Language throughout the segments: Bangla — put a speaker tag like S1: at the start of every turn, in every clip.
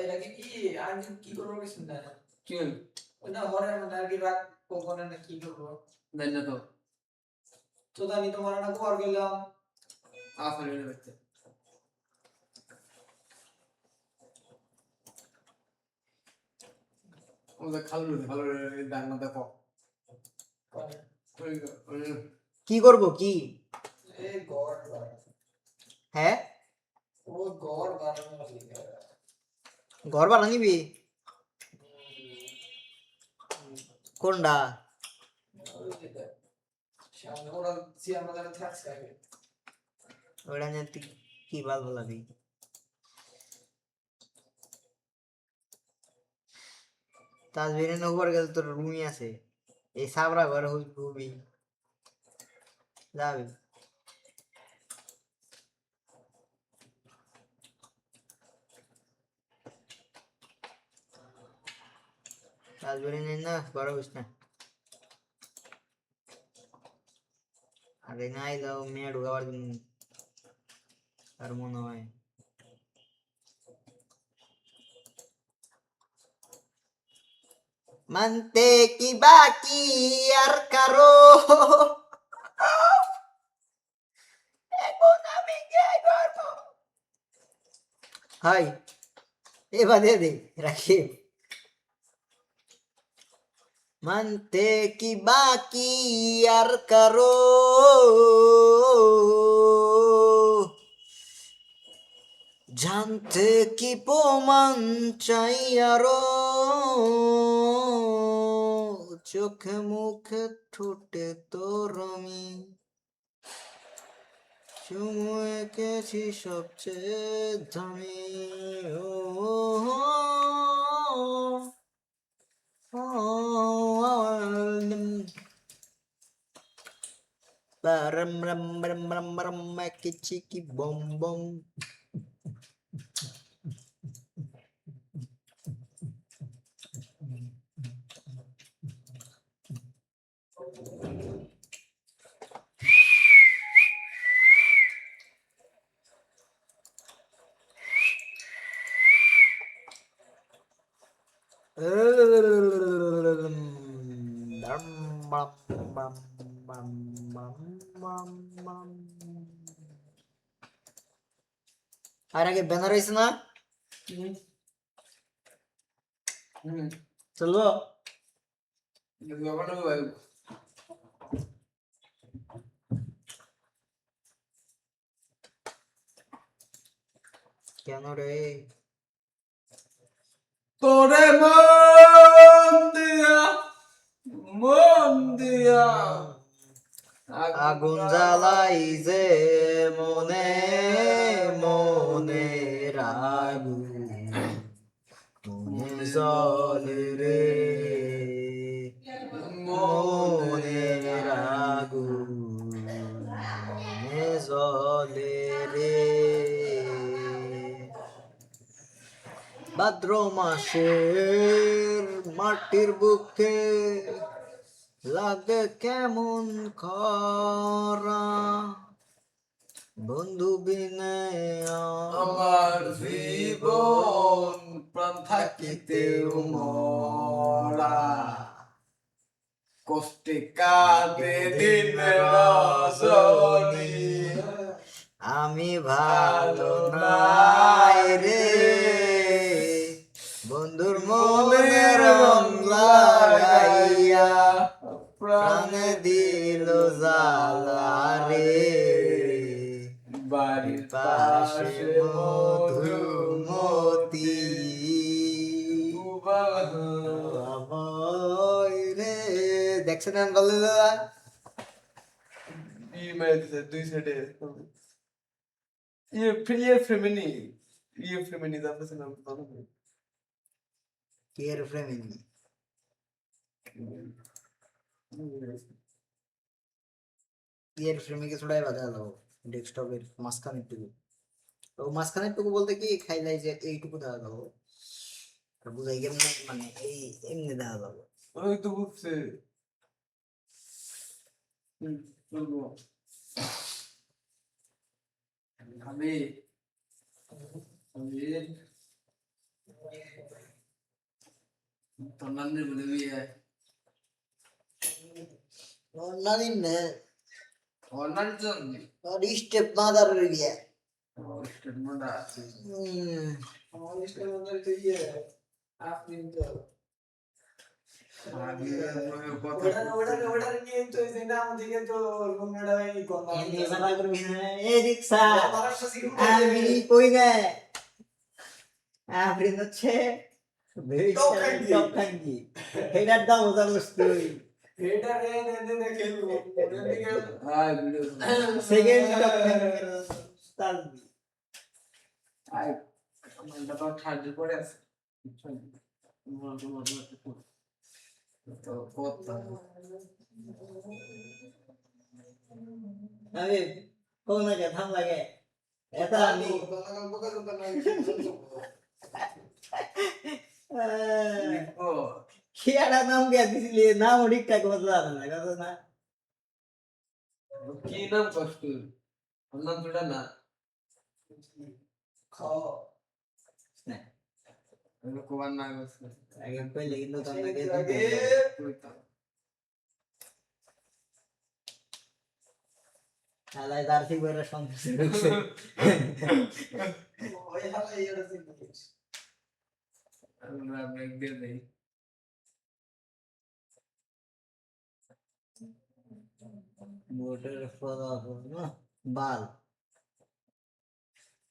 S1: এটা কি আমি কি করবো কিছু না
S2: কি
S1: না মনের মধ্যে আর কি রাগ কখনো না কি করবো
S2: দেন না তো
S1: তো জানি তোমার না কর গেলাম
S2: আসলে হচ্ছে ওদের খালু দান না দেখো
S3: কি করব কি
S1: এ গড
S3: হ্যাঁ
S1: ও গড বানানো
S3: ঘর বানা নিবি কোনটা ওটা নিয়ে তুই কি ভালো লাগবি তাজবিরের উপর গেলে তোর রুমই আছে এই সাবরা ঘরে হুবি যাবি তাজবিরে নেই না ঘরে বুঝ না আগে নাই যাও মেয়ে ঢুকাবার জন্য আর মনে হয় মানতে কি বাকি আর কারো এখন আমি কে করব হাই এবার দে রাখি মানতে কি বাকি আর কারো জানতে কি প্রমাণ চাই আরো চোখে মুখে ঠোঁটে তোর আমি চুমু এঁকেছি সবচেয়ে দামি ram ram ram ram ram chiki bom bom আর আগে ব্যানার হয়েছে না চলবো কেন রে
S2: তোরে মন দিয়া
S3: আগুন জ্বালাই যে মনে মনে আগুন মনে জলে রে মনে আগুন মনে জলে রে ভাদ্র মাসের মাটির বুকে লাগে কেমন খরা বন্ধু বিনে
S2: আমার জীবন প্রাণ থাকিতেও মরা কষ্টে কাঁদে দিন রজনী
S3: আমি ভালো নাই রে বন্ধুর মনে রং লাগাইয়া প্রাণে দিল জ্বালা রে
S2: বাড়ির পাশে
S3: মধুমতি রে দেখছেন বলে দাদা
S2: দুই সাইডে ফ্রেমিনি তারপরে নাম
S3: কেয়ার ফ্রেমিনি কেয়ার ফ্রেমিকে ছড়াই বাজা দাও ডেস্কটপের মাঝখানের টুকু তো মাঝখানের টুকু বলতে কি খাইলাই যে এইটুকু দেওয়া যাবো বুঝাই কেমন মানে এই এমনি দেওয়া যাবো
S2: ওই তো বুঝছে আমি তোর নান্নির বলে বিয়ে
S3: নানির নে
S2: ওর নানির জন্য
S3: আর স্টেপ মাদারের বিয়ে
S2: স্টেটমেন্ট আছে
S1: আমার ইস্টের মধ্যে তো ইয়ে আপনি তো
S2: আগে কথা
S1: ওটা নিয়ে তো এই নাম দিকে তো রুমটা এই কথা
S3: এনে সারা করবি না এ রিকশা
S1: মহারাষ্ট্র সিকিম
S3: আমি কই না আপনি হচ্ছে টপখানকি এটার দাম ওটা বসতুই
S1: এটা রে নে খেলবো ওটা দিকে
S2: আয় ভিডিও
S3: সেকেন্ড টপখানকি তার
S2: আয় আমরা তো ঠাডি পড়ে আছে তো কথা
S3: আমি কোন লাগে থাম লাগে এটা আমি
S2: ও
S3: খেয়াটা নাম কে দিছিলি নাম ঠিকঠাক মতো জানে না কথা না
S2: কি নাম কষ্ট নাম দুটা না
S1: খাও
S2: কোবার না গেছে
S3: আগে কইলে কিন্তু তোমাকে
S1: আগে
S3: আলাই দার্থিক বইরা সন্তুষ্ট ঢুকছে
S1: ওই হালে এটা জিনিস
S2: আমরা ব্রেক দিয়ে দেই
S3: মোটর ফলো বাল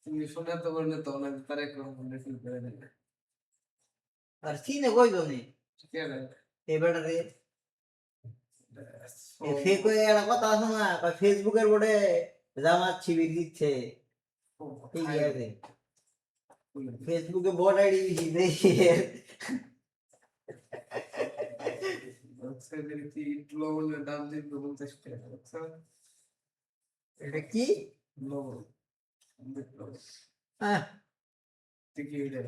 S2: তুমি শুনে তো বললে তো না তারে কোন রিসিভ করে দেবে
S3: আর সিনে কই জনি
S2: ঠিক আছে
S3: এই বেটারে এ ফেক হয়ে একটা কথা আছে না ফেসবুকের বোর্ডে জামাত শিবির দিচ্ছে ঠিক আছে ফেসবুকে বোর্ড আইডি দিছি দেখি
S2: সেদিনটি লবণের দাম দিয়ে 50 টাকা আচ্ছা
S3: এটা কি
S2: লবণ
S3: হ্যাঁ
S2: দেখি এটা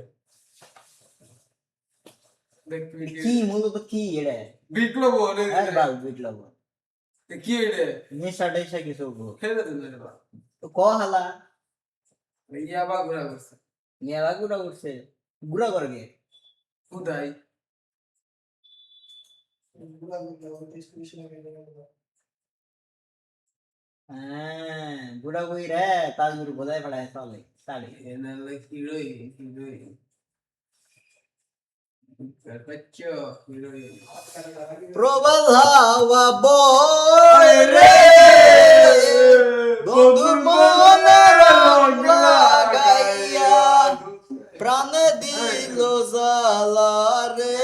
S2: দেখবি
S3: কি মূলত কি এটা
S2: বিপ্লব
S3: আর বাল বিটলাম
S2: কি এটা
S3: নেশা টেশা কিছু
S2: ফেলে দেন না
S3: তো ক হালা
S2: ইয়াবা ঘোরা করছে
S3: নেওয়া গুড়া করছে গুড়া করবে
S2: খুদাই
S3: হ্যাঁ গুড়া কই রে তাজুর বোধাই পড়ায় চলে সাড়ে
S2: এনালে হিরোই হিরোই কারপাচ্চো হিরোই
S3: প্রবল হাওয়া বয় রে বন্ধুর মনে রং লাগাইয়া প্রাণে দিল জ্বালা রে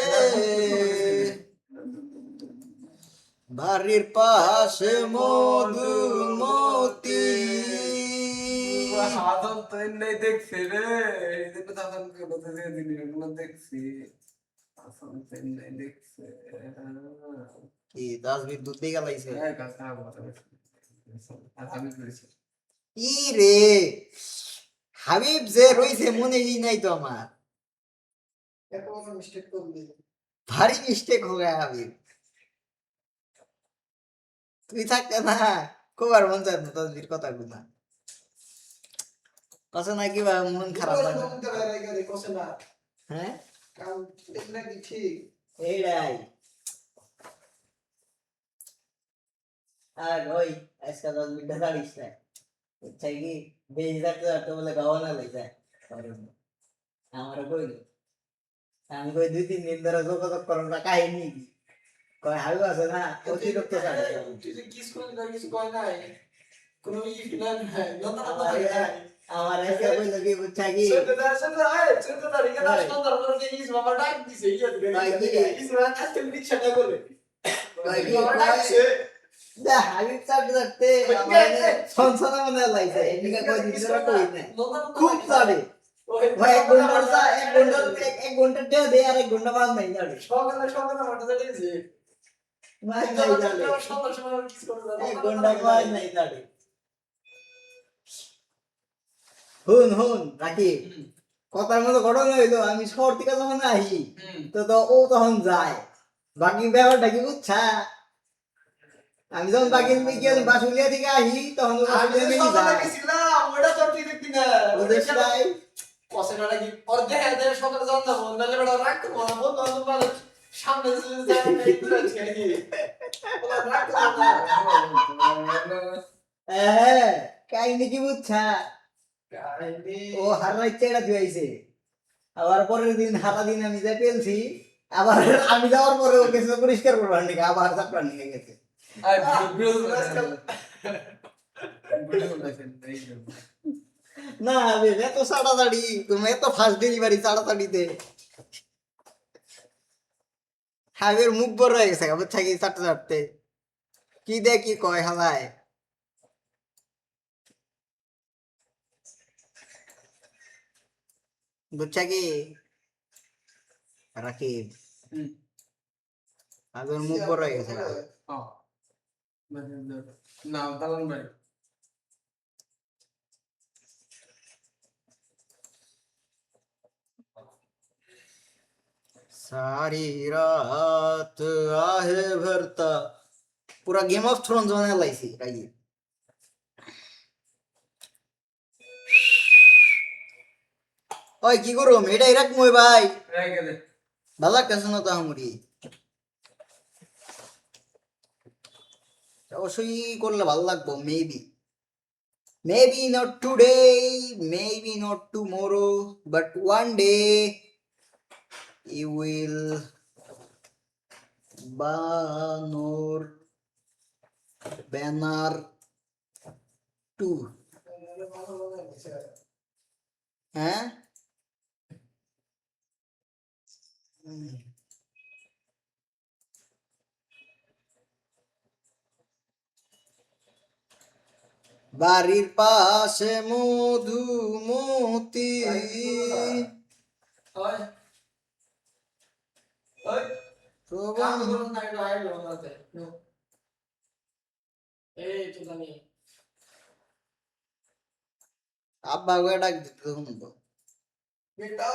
S3: বাড়ির পাশে মধুমতি
S2: হাতন তো এমনি দেখছে রে এই তো তখন কে বলতে দিন এগুলো দেখছি আসল তো এমনি দেখছে
S3: কি 10 বিদ্যুৎ দিয়ে গেলাইছে
S2: হ্যাঁ কাকা বলতে আর আমি করেছি
S3: ই রে হাবিব যে রইছে মনে নাই তো আমার
S1: এত বড় মিস্টেক করলি
S3: ভারী মিস্টেক हो गया হাবিব তুই থাকতে না কোবার মন চায় না তসবির কথা গুনা কথা না কি মন খারাপ লাগে হ্যাঁ এইটাই আর ওই আজকে 10 মিনিট দাঁড়িস না চাই কি বেশ যাতে তো বলে গাওয়ানা লই যায় আমার কইল আমি কই 2-3 দিন ধরে যোগাযোগ করুন না কাহিনী কি কয় হাবিব আছে না অতিরিক্ত সাথে
S1: তুই যে কিস করে না কিছু কয় নাই কোন ই প্ল্যান নাই নতুন
S3: আমার আজকে কইল কি বুঝছা কি
S1: ছোট তারিখে 10 15 করে ইস বাবা ডাক দিছে ইয়া ইস মান আজকে নিচ্ছে না করে
S3: কয় কি
S1: বাবা ডাকছে
S3: দা হাবিব সাহেব দেখতে আমার সনসনা মনে লাইছে এদিকে কই দিছে না কই না খুব সাড়ে ভাই এক ঘন্টা দে আর 1 ঘন্টা বাদ নাই জানি
S1: সকালে মোটা দিয়েছে
S3: নাই জানি
S1: সন্ধ্যার সময় কিস করে
S3: 1 ঘন্টা বাদ নাই জানি হুন রাকি কথার মতো ঘটনা হইলো আমি শহর থেকে যখন আসি তো ও তখন যায় বাকি ব্যাপারটা কি বুঝছা আমি যখন বাকি বাসুলিয়া থেকে আসি তখন ও বাসুলিয়া নিয়ে যায়
S1: গেছিলাম ওটা তো তুই দেখবি না
S3: বুঝছিস ভাই
S1: কসেনাটা কি ওর দেখে দেখে সকালে জানতে বল নাহলে বেটা রাখতে বল বন্ধু বান্ধব মানুষ সামনে চলে যায় এই তো আছে কি ওরা রাখতে বল
S3: হ্যাঁ কাহিনী কি বুঝছা
S1: কাহিনী
S3: ও হারাই চেড়া দিয়েছে আবার পরের দিন হারা দিন আমি যা পেলছি আবার আমি যাওয়ার পরে ও গেছে পরিষ্কার করবার নাকি আবার চাপড়া নিয়ে গেছে
S2: আর ভিডিও
S3: না আমি এত তাড়াতাড়ি তুমি এত ফাস্ট ডেলিভারি তাড়াতাড়িতে হাবের মুখ বড় হয়ে গেছে বুঝছা কি চাটতে চাটতে কি দে কি কয় হালায় বুঝছা কি রাকিব হাবের মুখ বড় হয়ে গেছে
S2: না দালান ভাই
S3: सारी रात आहे भरता पूरा गेम ऑफ थ्रोन्स बनाने लाइसी राई ओए की करो मेडा इराक मोय भाई
S2: রেখে দে
S3: भला कसनो ता हमरी অবশ্যই করলে ভালো লাগবো maybe not today maybe not tomorrow but one day you will banner banner 2 হ্যাঁ বাড়ির পাশে মধুমতি
S1: হয় ওই কাম করুন না এটা আইলো নাতে এই তো জানি
S3: আব্বা গো ডাক দিতে শুনবো
S1: বেটা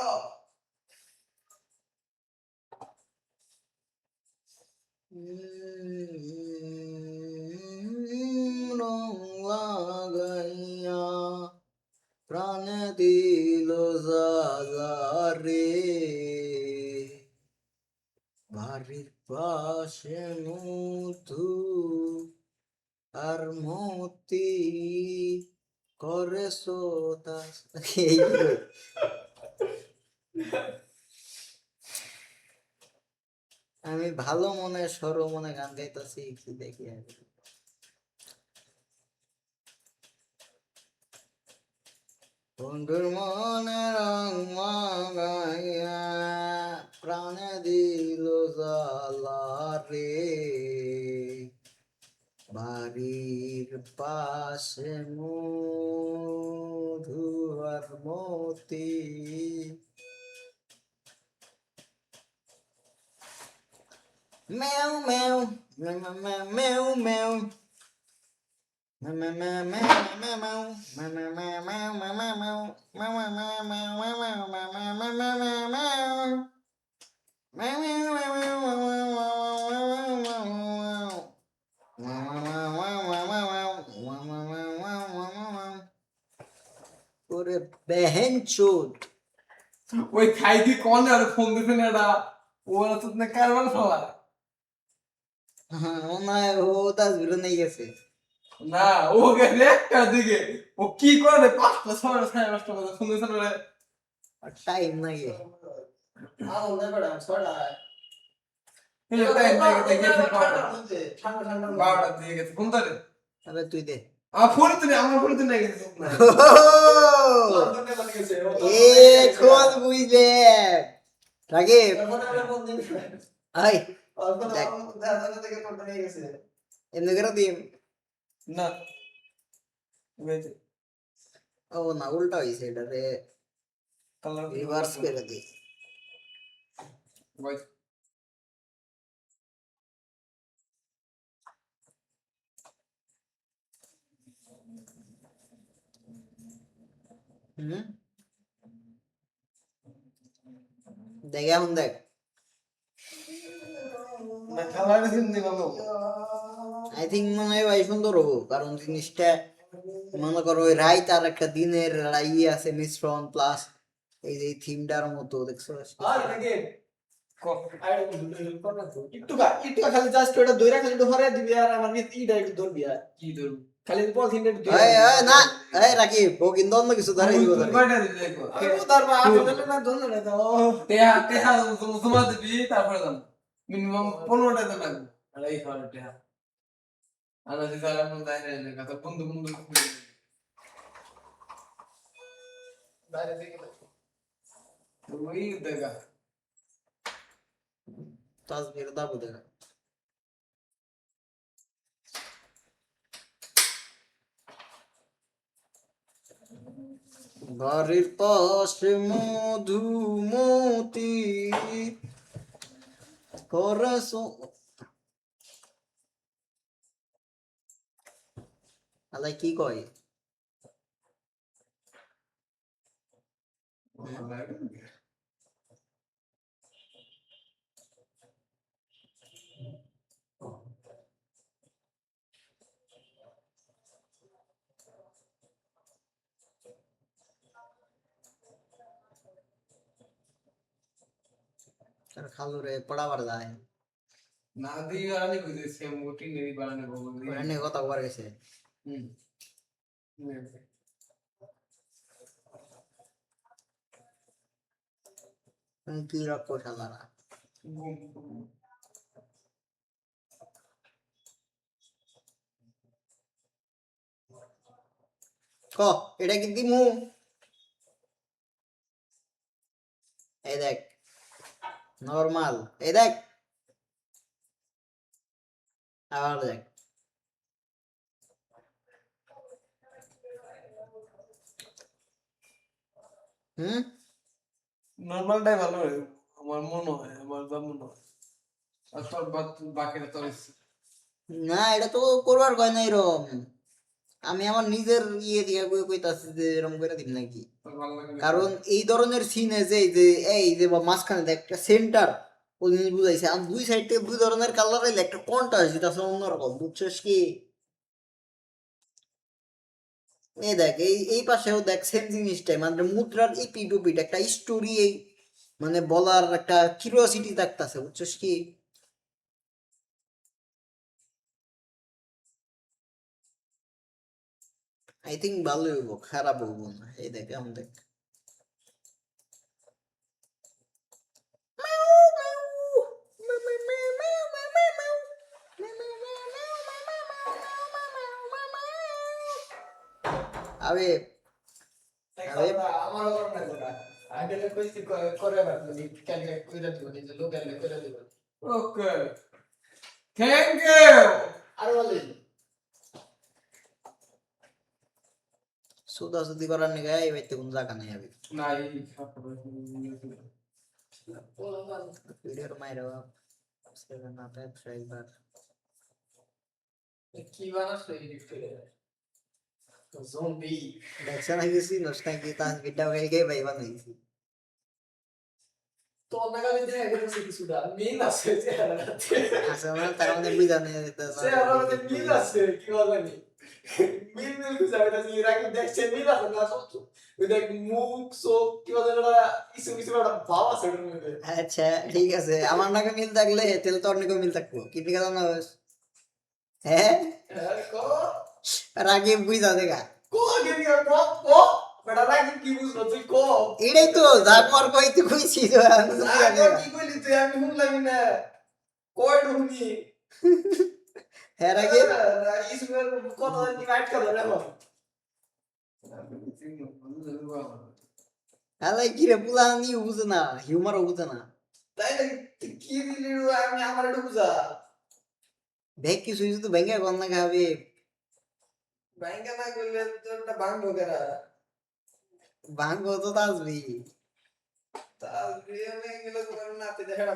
S3: রং লাগাইয়া প্রাণ দিল রে বাড়ির পাশে মধু আর মতি করে সোতা আমি ভালো মনে সর মনে গান গাইতেছি কি দেখি আগে বন্ধুর মনে রং মাগাইয়া প্রাণে দিল রে বাড়ির পাশে মধু আর মতি Meow meow, meow meow meow meow. Meow meow meow meow meow meow. Meow meow meow meow meow meow. Meow meow meow meow meow meow meow meow meow meow meow. Meow meow meow meow meow meow. ওরে বেহেন চোদ
S2: ওই খাইদি কোন আর ফোন দিছে না এটা ওরা তো না কারবার ফলা
S3: ওনায় ও তাসবির নেই গেছে
S2: না ও গেছে একটা দিকে ও কি করে 5টা 6টা 5:30 বাজে ফোন দিছে না
S3: টাইম নাই
S1: আও না বেটা ছড়া
S2: এই টাইম থেকে গেছে
S1: ঠান্ডা ঠান্ডা
S2: 12টা দিয়ে গেছে কোন তারে
S3: আরে তুই দে
S2: ফোন তুমি আমার ফোন তুমি গেছে না
S3: এখন বুঝলে রাকিব আই এমনি করে দিম
S2: না গেছে
S3: ও না উল্টা হয়েছে এটা রে
S2: কালার
S3: রিভার্স করে দি
S2: ভাই
S3: দেখ এখন দেখ
S2: না কালার দিন ভালো
S3: আই থিঙ্ক মনে হয় ভাই সুন্দর হবো কারণ জিনিসটা মনে করো ওই রাইত আর একটা দিনের ইয়ে আছে মিশ্রণ প্লাস এই যে থিমটার মতো দেখছো
S1: আর নাকি
S2: কফ
S1: একটু খালি জাস্ট ওটা দইরা খালি একটু হরে দিবি আর আমার ইটা একটু ধরবি আর
S2: কি ধরু
S1: খালি পলিথিনটা একটু
S3: এই এই না এই রাকি ও কিন্তু অন্য কিছু ধরে দিব
S2: তুই কয়টা দিবি দেখো
S1: ধরবা আসলে না ধরলে না তো
S2: টেহা টেহা তোমার দিবি তারপরে দাম মিনিমাম 15টা তো লাগবে আর এই খাওয়ার টেহা আনা যে তার এখন তাই না কথা বন্ধু বন্ধু
S1: বাইরে থেকে
S2: ওই দেখা
S3: তাসবির দাবো দেখা বাড়ির পাশে মধুমতি করস আলাই কি কয় তার খালু রে পড়াবার যায়
S2: না দিয়ে আনি কইছে সেম ওটি নেই বানানো বলবি
S3: এনে কথা কবার গেছে
S2: হুম
S3: কি রক্ষ শালারা ক এটা কি দিমু এই দেখ নরমাল এই দেখ আবার দেখ হুম
S2: নরমালটাই ভালো রে আমার মনে হয় আমার যা মনে হয় আর তোর বাকিটা তোর ইচ্ছে।
S3: না এটা তো করবার কয় না এরকম আমি আমার নিজের ইয়ে দিয়ে কইতাছি যে এরকম করে দিন নাকি
S2: তোর ভালো লাগে না?
S3: কারণ এই ধরনের সিনে যে এই যে বা মাঝখানে দেখ একটা সেন্টার ওই জিনিস বুঝাইছে আর দুই সাইড থেকে দুই ধরনের কালার এলে একটা কন্ট্রাস্ট যেটা আসলে অন্যরকম বুঝছিস কি এই দেখ এই পাশেও দেখ সেম জিনিসটাই মানে মুদ্রার এই পিঠ ও পিঠ একটা স্টোরি এই মানে বলার একটা কিউরিওসিটি থাকতেছে বুঝছিস কি আই থিঙ্ক ভালোই হইব খারাপ হইব না এই দেখ এখন দেখ আবে আবে
S1: আমার গরম না যেটা আগে কইছি করে রাখবি ক্যালকুলেট কইরা দিব নিজে লোকাল কইরা দিব
S2: ওকে থ্যাংক ইউ
S1: আর বলি
S3: সুদা সুদি করার নিগে এই বাইতে কোন জায়গা নাই আবে
S2: না এই
S3: ভিডিওর মাইরা সেভেন না প্যাক একবার
S1: কি বানাস এই ডিসপ্লে জম্বি
S3: দেখছ না গেছি নষ্ট নাকি তাস বিড্ডা হয়ে গিয়ে ভাই বানাইছি
S1: তো নাগালে দেখা গেছে কিছুটা মিল আছে চেহারাতে
S3: আসলে তার মানে বুঝানে
S1: চেহারাতে মিল আছে কি বলেনি মিল মিল কিছু আমি তাই রাখি দেখছে মিল আছে না সব ওই দেখ মুখ চোখ কি বলে না কিছু কিছু একটা ভাব আছে ওর মধ্যে
S3: আচ্ছা ঠিক আছে আমার নাকি মিল থাকলে তেল তোর নাকি মিল থাকবো কি ঠিক আছে না হ্যাঁ
S1: কো
S3: রাগে বুঝা দেখা
S1: কো গেলি কো কো বড় রাখি কি বুঝলো তুই কো
S3: এটাই তো জাগমার কইতে কইছি তো
S1: আগে কি কইলি তুই আমি শুনলাম না কই ঢুনি
S3: হ্যাঁ রাগে
S1: ইসুর কথা কি রাইট কথা রে
S3: আলাই কি রে পুলা নি বুঝে না হিউমারও বুঝে না
S1: তাই নাকি কি দিলি আমি আমার একটু বুঝা
S3: দেখ কিছু তো ভেঙে গল না খাবে
S1: ব্যাংকে না করলে তো একটা ভাঙবো কেরা
S3: ভাঙবো তো আসবি
S1: তা বিয়ে নিয়ে গেলে তো নাতে দেখা না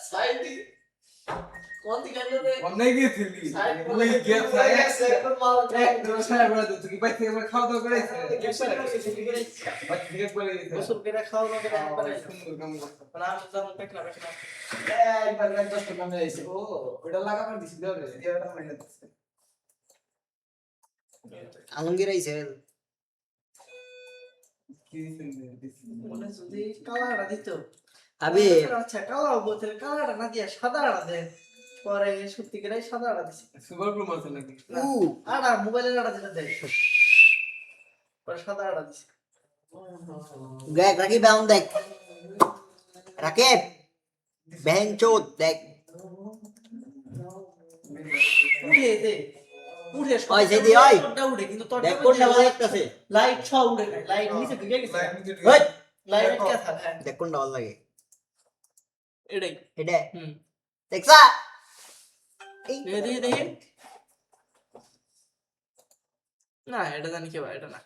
S1: সাইডি কোন দিকে গেল রে
S2: অনেক গেছিলি ওই গেছে
S1: একদম মাল
S2: এক দশটা করে তুই কি বাইতে করে খাওয়া দাওয়া করে
S1: গেছে
S2: বাইতে করে
S1: গোসল করে খাও না করে একবারে
S2: সুন্দর কাম করতে
S1: না যেমন পেকলা একবার এক 10 টাকা মে আইছে ও ওটা লাগাবার দিছি দাও রে এটা মানে
S3: আলমগীর আইছে
S2: কি দিছেন
S1: মনে যদি কালারটা দিত
S3: আবে
S1: আচ্ছা কালার বলতে কালারটা না দিয়ে সাদাটা দেন পরে সত্যিকারের সাদাটা দিছে
S2: সুপার গ্লু মারছে নাকি
S3: উ
S1: আড়া মোবাইলের আড়া যেটা দেয় পরে সাদা আড়া দিছে
S3: দেখ রাকিব এখন দেখ রাকিব বেহেনচোদ দেখ
S1: উঠে দে উঠে
S3: ওই সেদি ওই
S1: তোরটা উঠে কিন্তু তোরটা
S3: দেখ কোনটা ভালো লাগতেছে
S1: লাইট সব উঠে নাই লাইট নিচে ঢুকে গেছে
S2: লাইন নিচে
S3: ওই
S1: লাইট কে থাকে
S3: দেখ কোনটা ভালো লাগে
S1: এটাই
S3: এটা
S1: হুম
S3: দেখছা এই
S1: দেখি দেখি না এটা জানি কি ভাই এটা না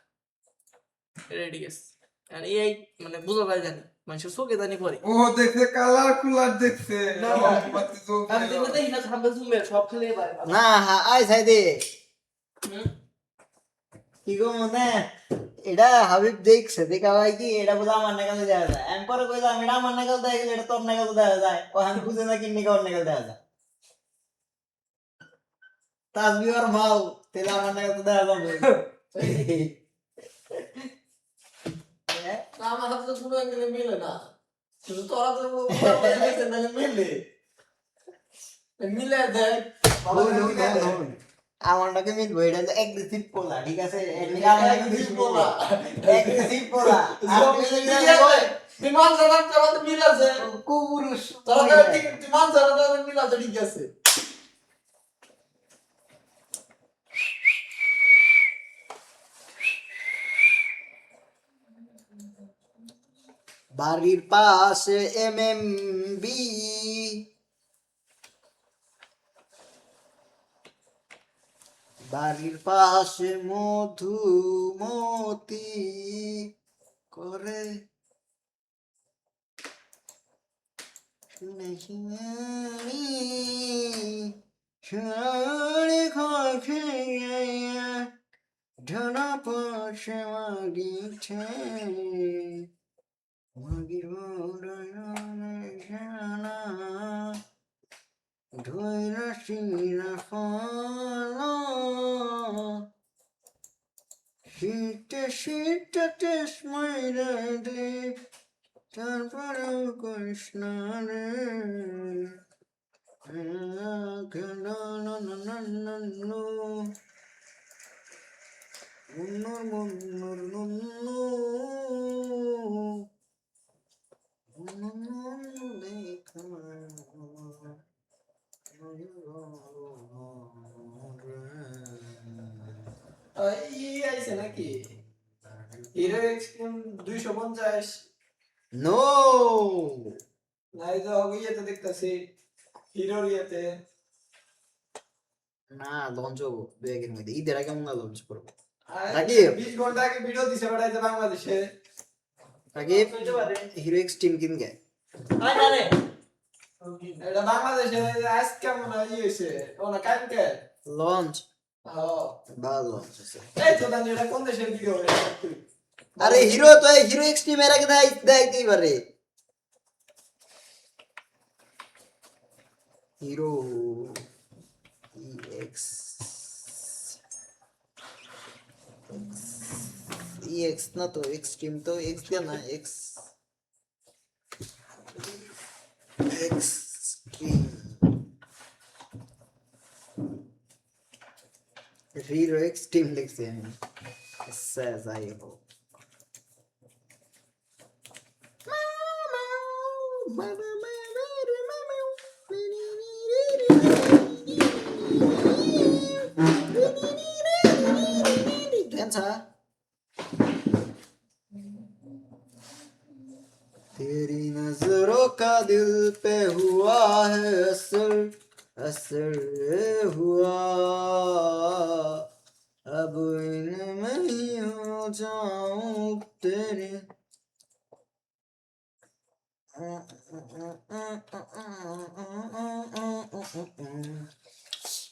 S1: এটা ঠিক আছে আর এই মানে বুঝা যায় জানি মানুষের চোখে জানি পরে
S2: ও দেখছে কালার কুলার দেখছে
S1: না,
S2: ও,
S1: না।
S2: বাতি জ্বলছে।
S1: আমি দেখলে দেখি না সামনে জুমে সব খেলে পারে
S3: না হ্যাঁ আই সাইদে
S1: হুম
S3: কি গো মনে এটা হাবিব দেখছে দেখা ভাই কি এটা বলে আমার নাগালে দেওয়া যায় আমি পরে কইলাম এটা আমার নাগাল দেওয়া গেলে এটা তোর নাগাল দেওয়া যায় ও আমি বুঝে না কিন্নি ওর নাগাল দেওয়া যায় তাসবি আর মাল তেলে আমার নাগাল তো দেওয়া যাবে
S1: না আমার হাতে তো কোনো অ্যাঙ্গেলে মিলে না শুধু তোরা তো দেখছেন তাহলে মিলে মিলে দেখ
S3: আমার নাকি মিলবো এটা তো এগ্রেসিভ পোলা ঠিক আছে এটা আমার নাকি মিলবো এগ্রেসিভ পোলা
S1: বিমান জানার তোরা তো মিল আছে
S3: কুপুরুষ
S1: তোরা তো ঠিক বিমান জানার তোরা মিল আছে ঠিক আছে
S3: বাড়ির পাশে এমএমবি বাড়ির পাশে মধুমতি করে শুনে শুনে সারে খে ঢানা পাশে মাগিছে মাগির বড়ানে জানা ধৈরা শিরা ফালা শীতে শীতে তেস মাইরা দে তারপরেও করিস না রে
S1: ই আইছে নাকি হিরো এক্সট্রিম 250
S3: নো
S1: নাই তো ইয়েতে দেখতাছি হিরোর ইয়েতে
S3: না লঞ্চ হবো দু একের মধ্যে ঈদের আগে মনে লঞ্চ করবো
S1: আর
S3: নাকি?
S1: 20 ঘন্টা আগে ভিডিও দিছে বেড়াইতে বাংলাদেশে
S3: আগে হিরো এক্স টিম কিনগে
S1: আয় না রে এটা বাংলাদেশে আজকে মনে হয় হইছে ওনা কালকে
S3: লঞ্চ
S1: হ্যাঁ
S3: ভালো লঞ্চ আছে
S1: এই তো জানি এটা কোন দেশের ভিডিও
S3: আরে হিরো তো এই হিরো এক্স টিম এর আগে দেখাইতেই পারে হিরো এক্স এক্স না তো এক্স টিম তো এক্স দিয়া না x x team hero x team লিখছি আমি says I hope Dancer. तेरी नजरों का दिल पे हुआ है असर असर हुआ अब इनमें ही हो जाऊं तेरे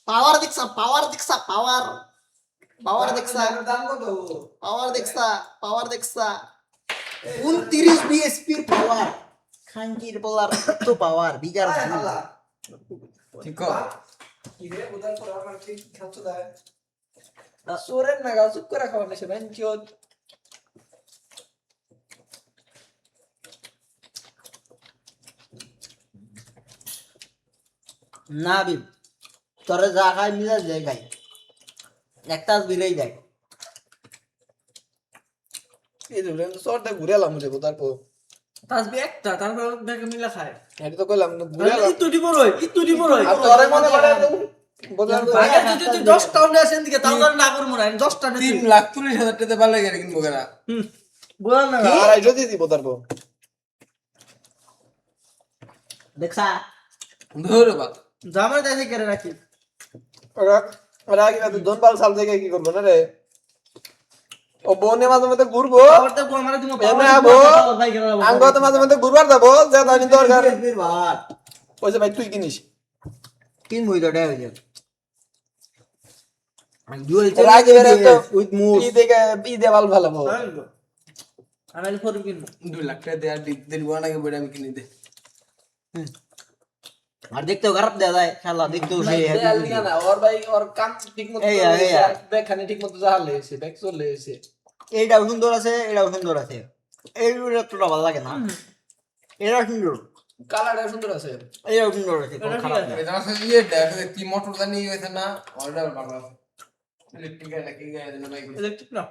S3: পাওয়ার দেখছা পাওয়ার দেখছা পাওয়ার পাওয়ার দেখছা
S1: দাম কত
S3: পাওয়ার দেখছা পাওয়ার দেখছা 29 বিএসপি পাওয়ার খানকির বলার তো পাওয়ার বিগার
S1: আয় হালা
S2: ঠিক কর
S1: কি রে উদার করে আমার ঠিক খাচ্ছ দেয় সোরেন না গাল চুপ করে খাওয়া নেছে বেঞ্চত
S3: না বিপ তোরে যা খাই মিলা যায় গাই একটা বিলেই যায়
S1: এই যে সরটা ঘুরে এলাম রে তারপর
S2: তাসবি একটা তারপর দেখে মিলা খায়
S1: এটা তো কইলাম ঘুরে এলাম
S2: ইতু দিব রই ইতু দিব রই
S1: আর তোরে মনে করে বোঝার
S2: আগে যদি 10 টাউন আসেন দিকে তাও না করব না 10 টা
S4: 3,40,000 টাকা ভালো লাগে কিনবো কেনা
S2: বল না
S1: আড়াইশো দিয়ে দিব তারপর
S3: দেখছা
S4: ধরে বা
S2: জামাই দাইতে করে রাখি
S1: ওরা ওরা কি না দোন পাল সাল থেকে কি করবো না রে ও বনে মাঝে মধ্যে ঘুরবো
S2: করতে কো আমারে দিমু
S1: এমনি আবো আঙ্গ তো মাঝে মধ্যে ঘুরবার যাবো যে দানি দরকার
S3: ভাত
S1: পয়সা ভাই তুই কিনিস
S3: তিন বই তো দেয় হইছে ডুয়েল
S1: রাগে বেরে তো
S3: উইথ মুড
S1: ঈদে ভালো ভালো
S2: আমি ফর কিন
S4: 2 লাখ টাকা দেয়া দিল বানাকে বড় আমি কিনে দে
S3: আর দেখতেও খারাপ দেয়া যায় খেলা দেখতেও সেই
S1: না ওর ভাই ওর কাম ঠিক মতো
S3: এই
S1: দেখানি ঠিক মতো জাহালে এসে দেখ চলে এসে
S3: এইটাও সুন্দর আছে এটাও সুন্দর আছে এইটা তো ভালো লাগে না এটা সুন্দর
S1: কালারটা সুন্দর আছে
S3: এটাও সুন্দর আছে কোনো খারাপ না
S4: এটা আছে ইয়ে দেখে কি মোটর জানি হইছে না অর্ডার ভালো আছে ইলেকট্রিক নাকি গায় দেন ভাই
S2: ইলেকট্রিক না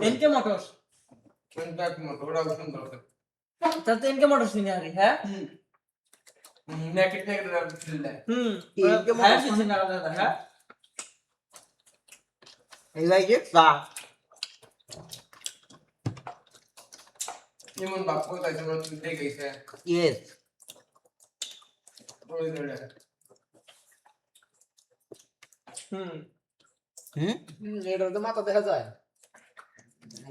S2: এনকে মোটরস
S4: কোনটা কি মোটর ওটা সুন্দর আছে
S2: তাতে এনকে মোটরস নিয়ে আরি হ্যাঁ
S4: নেকেট নেকেট ফিল দেয়
S2: এনকে মোটরস নিয়ে আলাদা হ্যাঁ
S3: এই ভাই যে তা
S4: যেমন বাপ কোথায় যেমন দেখেছে
S3: ইয়েস
S4: ওই ধরে
S3: হুম
S1: এটা তো মাথা দেখা যায়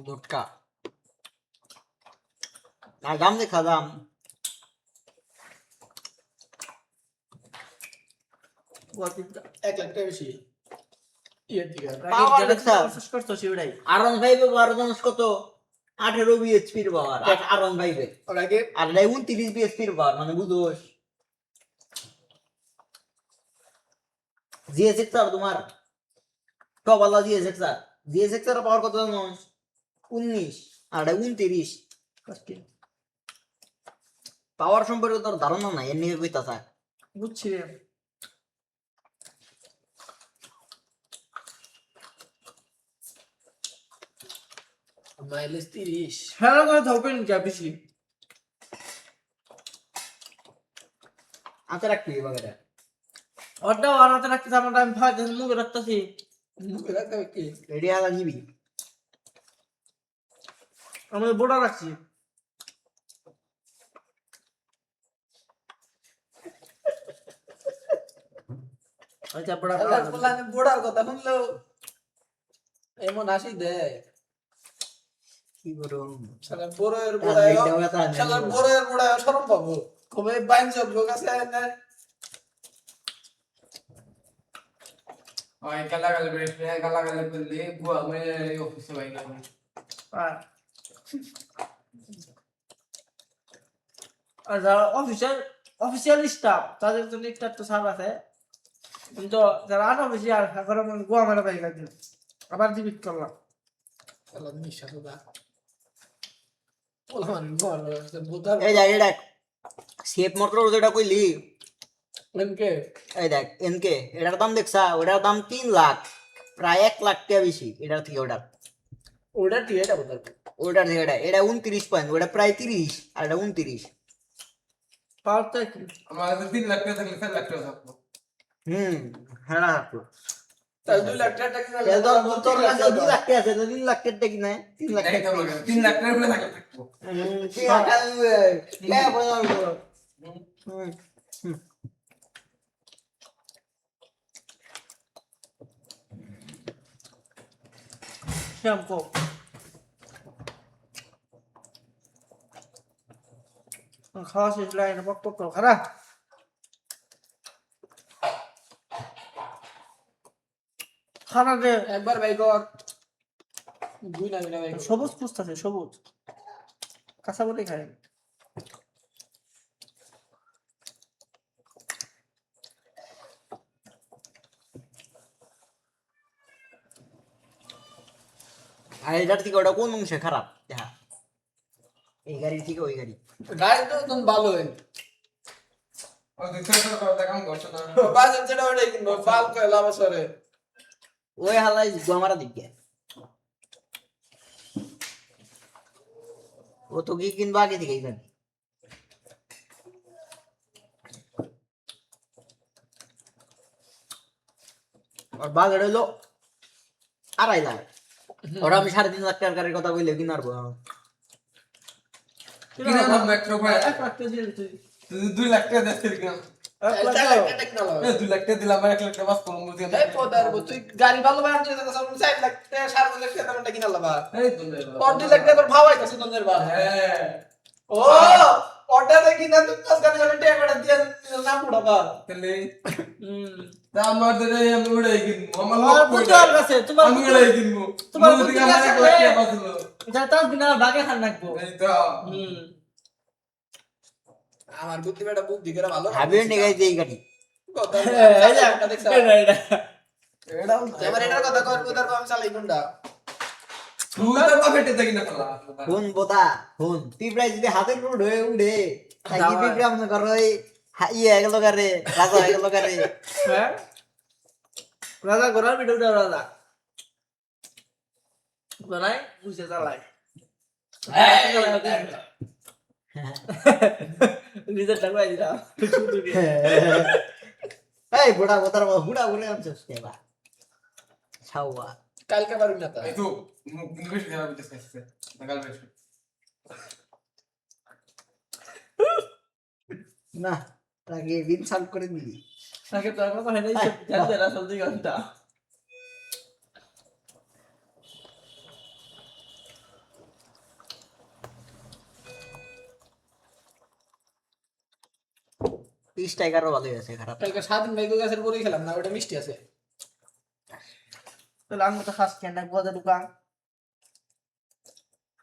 S3: দুটকা আর দাম দেখা দাম
S1: 1 লাখ টাকা বেশি ইয়ে দিকে
S3: পাওয়ার দেখছা
S2: করতে শিবড়াই
S3: আরন ভাইবে বারজন কত 18 বিএইচপি এর পাওয়ার আরন ভাইবে
S1: ওরা কি
S3: আর নাই 29 বিএইচপি এর পাওয়ার মানে বুঝোস জিএসএক্স আর তোমার টপ আলা জিএসএক্স এর পাওয়ার কত জানো 19 আর 29 পাওয়ার সম্পর্কে তোর ধারণা নাই এর নিয়ে কইতাছা
S2: বুঝছি
S1: মাইলেজ 30
S2: হ্যাঁ করে ধোপেন কি বেশি
S3: আতে রাখবি বাগেরা
S2: ওটা আনাতে রাখতে আমার আমি ভাই মুখে রাখতেছি
S1: মুখে রাখতে হবে কি
S3: রেডি আলা নিবি
S2: আমি বড় রাখছি আচ্ছা বড়
S1: বললাম বুড়ার কথা শুনলো এমন হাসি দেয়
S3: কি করো
S1: শালা বড়ের বুড়ায় শালা বড়ের বুড়ায় শরম পাবো কবে বাইন যোগ্য কাছে না
S4: ওই গালাগালি বেশি গালাগালি করলে বুয়া মানে অফিসে বাইরে
S2: আর যারা অফিসিয়াল স্টাফ তাদের জন্য একটা ছাড় আছে কিন্তু যারা আনঅফিসিয়াল এখন গোয়া মেলা পাই গেছে আবার ডিবিট করলাম
S1: শালা নিঃশ্বাস দা বললাম ঘর বুধার
S3: এই দেখ এই দেখ সেফ মোটর যেটা কইলি
S1: এনকে
S3: এই দেখ এনকে এটার দাম দেখছা ওটার দাম 3 লাখ প্রায় 1 লাখ টাকা বেশি এটার থেকে ওটার
S1: ওটা ঠিক এটা বুধার
S3: ওটার থেকে এটা 29 পয়েন্ট ওটা প্রায় 30 আর এটা 29
S2: পাওয়ারটা কি
S4: আমার 3 লাখ টাকা থাকলে 4 লাখ টাকা থাকতো
S3: হ্যাঁ রাখো
S1: তাই 2 লাখ টাকা কিনা
S3: এ ধর তোর কাছে 2 লাখ টাকা আছে 3 লাখ টাকা কি না 3 লাখ টাকা
S4: 3 লাখ টাকা থাকলে থাকতো
S3: 3 লাখ টাকা কে
S2: শ্যাম্পু খাওয়া শেষ লাইনে পক পক করো খারাপ খানা রে
S1: একবার ভাই কর দুই না ভাই
S2: সবুজ খুঁজতেছে সবুজ কাঁচা বলে খাই
S3: আর এটার থেকে ওটা কোন অংশে খারাপ দেখা এই গাড়ি থেকে ওই গাড়ি
S1: গাড়ি তো তুমি ভালো হয়
S4: ও তুই ছোট কথা কাম করছ না
S1: বাজার যেটা ওটাই কিনবো ফাল কয়লা বছরে
S3: ওই হালাই গোমারা দিকে ও তো কি কিনবা আগে থেকেই জানি আর বাজার হইলো 2.5 লাখ ওরা আমি 3.5 লাখ টাকার গাড়ির কথা বললে কিনারবো
S4: কিনা না মেট্রো ভাই
S2: 1 লাখ টাকা দিয়ে তুই
S4: তুই 2 লাখ টাকা দেখছিস কিনা
S2: 1 লাখ টাকা।
S4: 2 লাখ টাকা দিলাম আর 1 লাখ টাকা বাস করব বুঝি
S1: এই পদার তুই গাড়ি ভালো বানাতে যেতে সব 4 লাখ টাকা 7 লাখ টাকা দামটা কিনা লাবা
S4: এই তো
S1: পর 2 লাখ টাকা তোর ভাবাই কাছে তোদের বাল
S4: হ্যাঁ
S1: ও অর্ডারে কিনা তুই 5 গাড়ি গাড়ি টাকা করে দিয়ে না পুড়াবা
S4: তাহলে
S2: হুম
S4: তা আমার দরে আমি উড়াই কিনবো আমার
S2: তোমার
S4: লোক
S2: বুদ্ধি
S4: কইরা
S2: ওর কাছে, তোমার
S4: আমি
S2: বুদ্ধি-
S4: উড়াই কিনবো
S2: তোমার
S4: তোমার
S2: বুদ্ধি
S4: দিকে আমার
S2: আছে
S4: 1 লাখ
S2: রে।
S4: টাকা বাঁচলো
S2: যা তার দিন আর বাগে খান রাখবো
S4: এই তো
S2: হুম
S1: আমার বুদ্ধি বেটা বুদ্ধি করে ভালো
S3: হাবিয়ে নিয়ে গেছে এই গাড়ি
S1: কথা
S2: এই যা,
S1: দেখছ
S2: এটা এটা
S4: এটা
S1: এবার এটার কথা কর বুদার কম চালাই কোনটা
S4: তুই তো পকেটে থেকে না ফেলা
S3: ফোন বোতা ফোন পিঁপড়া যদি হাতের উপর ঢয়ে উঠে তাই কি
S2: দাওয়ার।
S3: পিঁপড়া মনে করো ওই ইয়ে গেল গারে রাজা হয়ে গেল গারে
S2: হ্যাঁ রাজা ঘোড়ার ভিডিও দাও রাজা ঘোড়ায় বুঝে চালায় নিজের টাকা দিলাম
S3: এই বুড়া বোতার বুড়া বলে আনছিস কেবা ছাওয়া
S1: কালকে পারবি না তা
S4: এই তো বেশি খারাপ দিতেছে নাগাল বেশি
S3: না তাকে ইনসাল্ট করে দিলি
S2: তাকে তোর কথা হয় নাই জানতে না সত্যি কথা
S3: পিস টাইগারও ভালোই আছে খারাপ
S1: কালকে স্বাধীন ভাই গাছের পরেই খেলাম না ওটা মিষ্টি আছে
S2: তাহলে আমি তো খাস কেন গোদা দোকান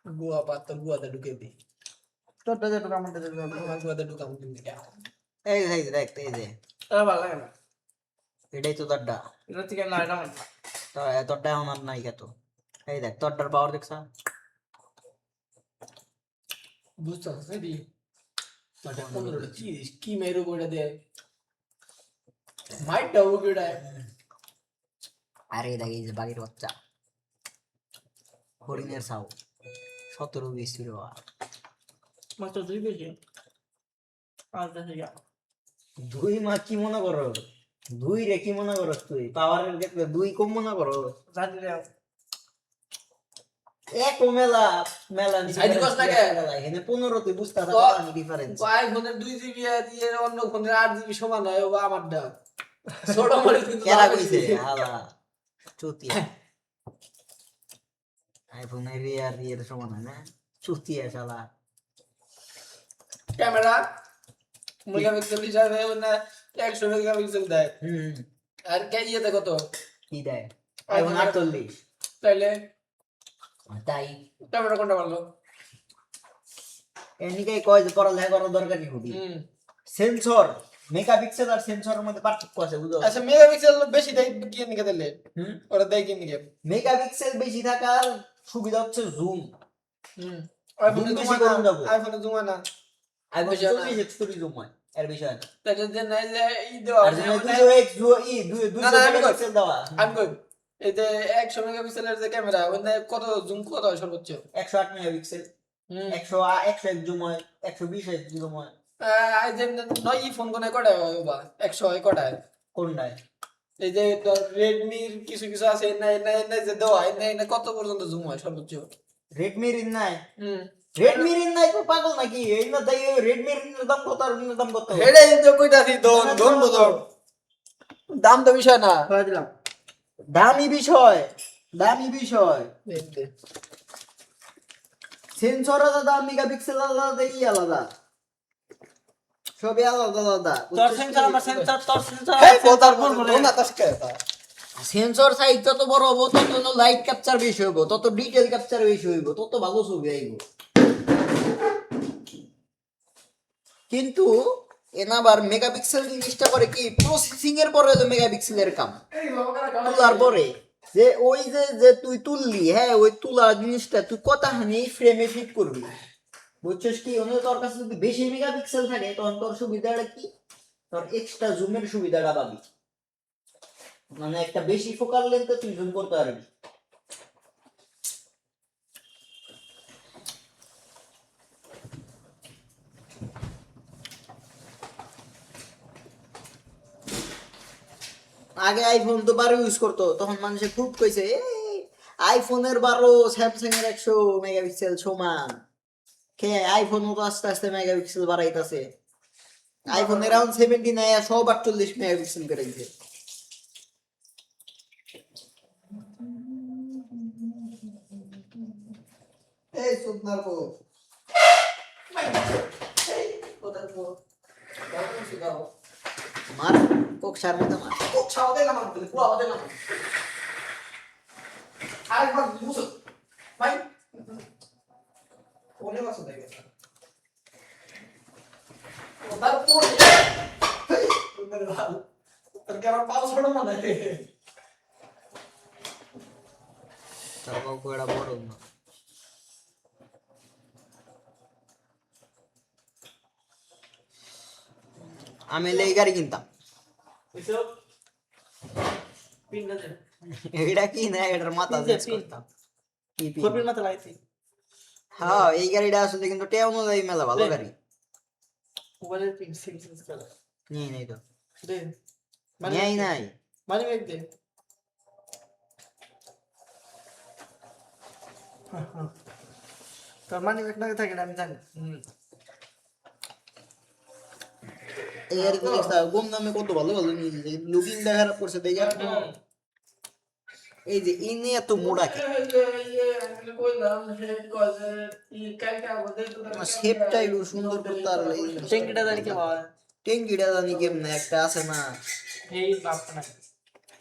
S1: গুয়া পাত তোর গুয়াতে ঢুকে দি
S2: তোর দাদা দোকান মধ্যে দোকান
S1: আমার গুয়াতে ঢুকাম তুমি
S3: এই এই দেখ এই যে
S2: এটা ভালো লাগে না
S3: এটাই তো তোরটা
S2: এটা থেকে না এটা মানে
S3: তোরটা এখন আর নাই কত এই দেখ তোরটার পাওয়ার দেখছ
S1: বুঝছো নাকি তোটা 15টা চিজ কি মেরু বইটা দে মাইট দাও গড়া
S3: আরে দেখ এই যে বাগের বাচ্চা হরিণের সাউ 17-20 ছিল
S2: মাত্র 2 বেশি আর দেখে যা
S3: 2 মা কি মনে করো 2 রে কি মনে করো তুই পাওয়ারের দেখলে 2 কম মনে করো
S2: জানি রে
S3: এক মেলা মেলা
S1: সাইড কস না কে?
S3: এখানে 15 তুই বুঝতে
S1: তো-
S3: পারবি ডিফারেন্স
S1: আইফোনের 2 জিবি দিয়ে অন্য ফোনের 8 জিবি সমান হয় ও আমারটা ছোট মরে কিন্তু
S3: কেরা কইছে হালা চুতিয়া আইফোনের রিয়ার সমান হয় না চুতিয়া শালা
S1: ক্যামেরা মেগাপিক্সেল হিসাবে না 100 মেগাপিক্সেল দেয়
S3: হুম
S1: আর কে ইয়েতে কত
S3: কি দেয় আইফোন 48
S1: তাইলে
S3: তাই
S1: ক্যামেরা কোনটা ভালো
S3: এনিকাই কয় যে পড়ালেখা করার দরকার কি হবি সেন্সর মেগাপিক্সেল আর সেন্সরের মধ্যে পার্থক্য আছে বুঝো
S1: আচ্ছা মেগাপিক্সেল বেশি দেয় কি নিকে দিলে
S3: হুম
S1: ওরা দেয় কি নিকে
S3: মেগাপিক্সেল বেশি থাকার সুবিধা হচ্ছে জুম
S1: আইফোনে
S3: বেশি
S1: জুমা
S3: করুন
S1: না
S3: যাবো।
S1: আইফোনে জুমা না
S3: আইফোন
S1: বেশি না।
S3: 40 এক্স জুম হয় এর বিষয় না
S1: তাহলে যে নাই যে ই দেওয়া
S3: আর যেটা 2x 2
S1: না, না, আমি কই।
S3: মেগাপিক্সেল দেওয়া
S1: আমি কই এই যে 100 মেগাপিক্সেলের যে ক্যামেরা ওখানে কত জুম কত হয় সর্বোচ্চ
S3: 108 মেগাপিক্সেল
S1: হুম
S3: 101 জুম হয় 120 জুম হয়
S1: আই যে নয় ই ফোন কোনে কটা হয় বা 100 হয় কটা হয়
S3: কোনটায়
S1: এই যে তোর রেডমির কিছু কিছু আছে না না যে দেওয়া হয় না কত পর্যন্ত জুম হয় সর্বোচ্চ
S3: রেডমি রিন নাই
S1: হুম
S3: রেডমি রিন নাই তো পাগল নাকি এই না তাই রেডমি রিনের দাম কত আর রিনের দাম কত
S1: হেডাই তো কইতাছি দন বদল দাম তো বিষয় না
S2: করে দিলাম
S3: দামি বিষয় সেন্সর আলাদা মেগাপিক্সেল আলাদা ই আলাদা সবই আলাদা আলাদা
S2: তোর সেন্সর আমার সেন্সর তোর সেন্সর
S1: এই বোতার কোন না তাসকে
S3: সেন্সর সাইজ যত বড় হবো তত লাইট ক্যাপচার বেশি হইব তত ডিটেল ক্যাপচার বেশি হইব তত ভালো ছবি আইব কিন্তু এনাবার মেগাপিক্সেল জিনিসটা করে কি প্রসেসিং এর পরে হলো মেগাপিক্সেলের কাম তোলার পরে যে ওই যে যে তুই তুললি হ্যাঁ ওই তুলা জিনিসটা তুই কতখানি ফ্রেমে ফিট করবি বুঝছিস কি তোর কাছে যদি বেশি মেগাপিক্সেল থাকে তখন তোর সুবিধাটা কি তোর এক্সট্রা জুমের সুবিধাটা পাবি, মানে একটা বেশি ফোকাল লেন্থে তুই জুম করতে পারবি। আগে আইফোন তো 12 ইউজ করতো, তখন মানুষে খুব কইছে আইফোনের 12 স্যামসাং এর 100 মেগাপিক্সেল সমান। কে আইফোনও তো আস্তে আস্তে মেগাপিক্সেল বাড়াইতাছে, আইফোন অ্যারাউন্ড 17 আয়া 148 মেগাপিক্সেল করে দিছে। এই সুদ মারবো
S1: কোথায় তো দাও শিখাও
S3: মার, কোক সার মতো মার।
S1: ও ছাও দে না মার বলে পুরো আমাদের না আরেকবার মুছো ভাই কোনে বাসো দেখ ও তার পরে তোর ভালো তোর কেমন পাও ছোট মনে
S3: তার কোক এড়া বড় না। আমি এই গাড়ি কিনতাম।
S2: এসব পিন না দে
S3: এটা কি না, এটার মাথা
S2: পিন দে,
S3: চেঞ্জ
S2: পিন।
S3: করতাম। কি পিন?
S2: ফোরপিন মাথা লাগাইছি
S3: হ্যাঁ এই গাড়িটা আসলে কিন্তু টে অনুযায়ী মেলা ভালো
S2: দে।
S3: গাড়ি।
S2: মোবাইলের পিন সিক্স কালার
S3: নেই নাই তো,
S2: দে
S3: নেই নাই।
S2: মানি ব্যাগ দে তোর মানি ব্যাগ না থাকে না আমি জানি
S3: এই গাড়ি তো দেখতা কম দামে কত ভালো ভালো নিয়েছে, লুকিং দেখা খারাপ করছে দেখে। এই যে ইনি এত মোড়া কে, শেপটা একটু সুন্দর করতে আর
S2: টেঙ্কিটা জানি কে বাবা
S3: টেঙ্কিটা জানি কেমনে একটা আছে না।
S2: এই বাপ না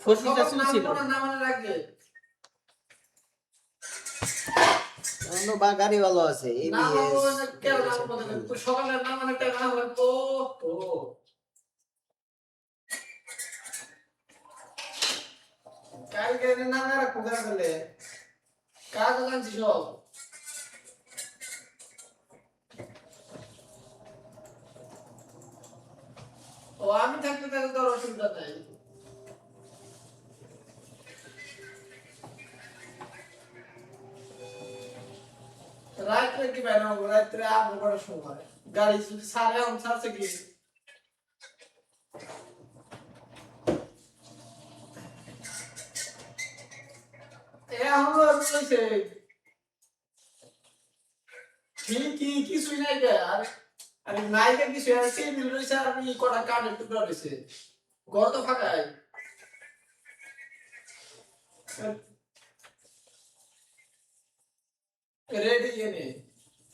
S2: ফোরপিনটা ছিল
S1: না মনে রাখবে
S3: অন্য বা গাড়ি ভালো আছে
S1: না
S3: এবিএস।
S1: কেন না বলতে সকালে না মানে একটা গান লাগতো তো কালকে না না রাখো গেলে কাজ জানছি সব ও আমি থাকতে তাহলে তোর অসুবিধা নাই রাত্রে কি বেরো রাত্রে আট করার সময় গাড়ি যদি সারে हम ছাড়ছে কি এ আমরা বলছে কি কিছুই নাই কে আর আরে নাইকে কিছু আছে মিল রইছে আর ই কটা কানের টুকরা রইছে ঘর তো ফাঁকাই রেডি এনে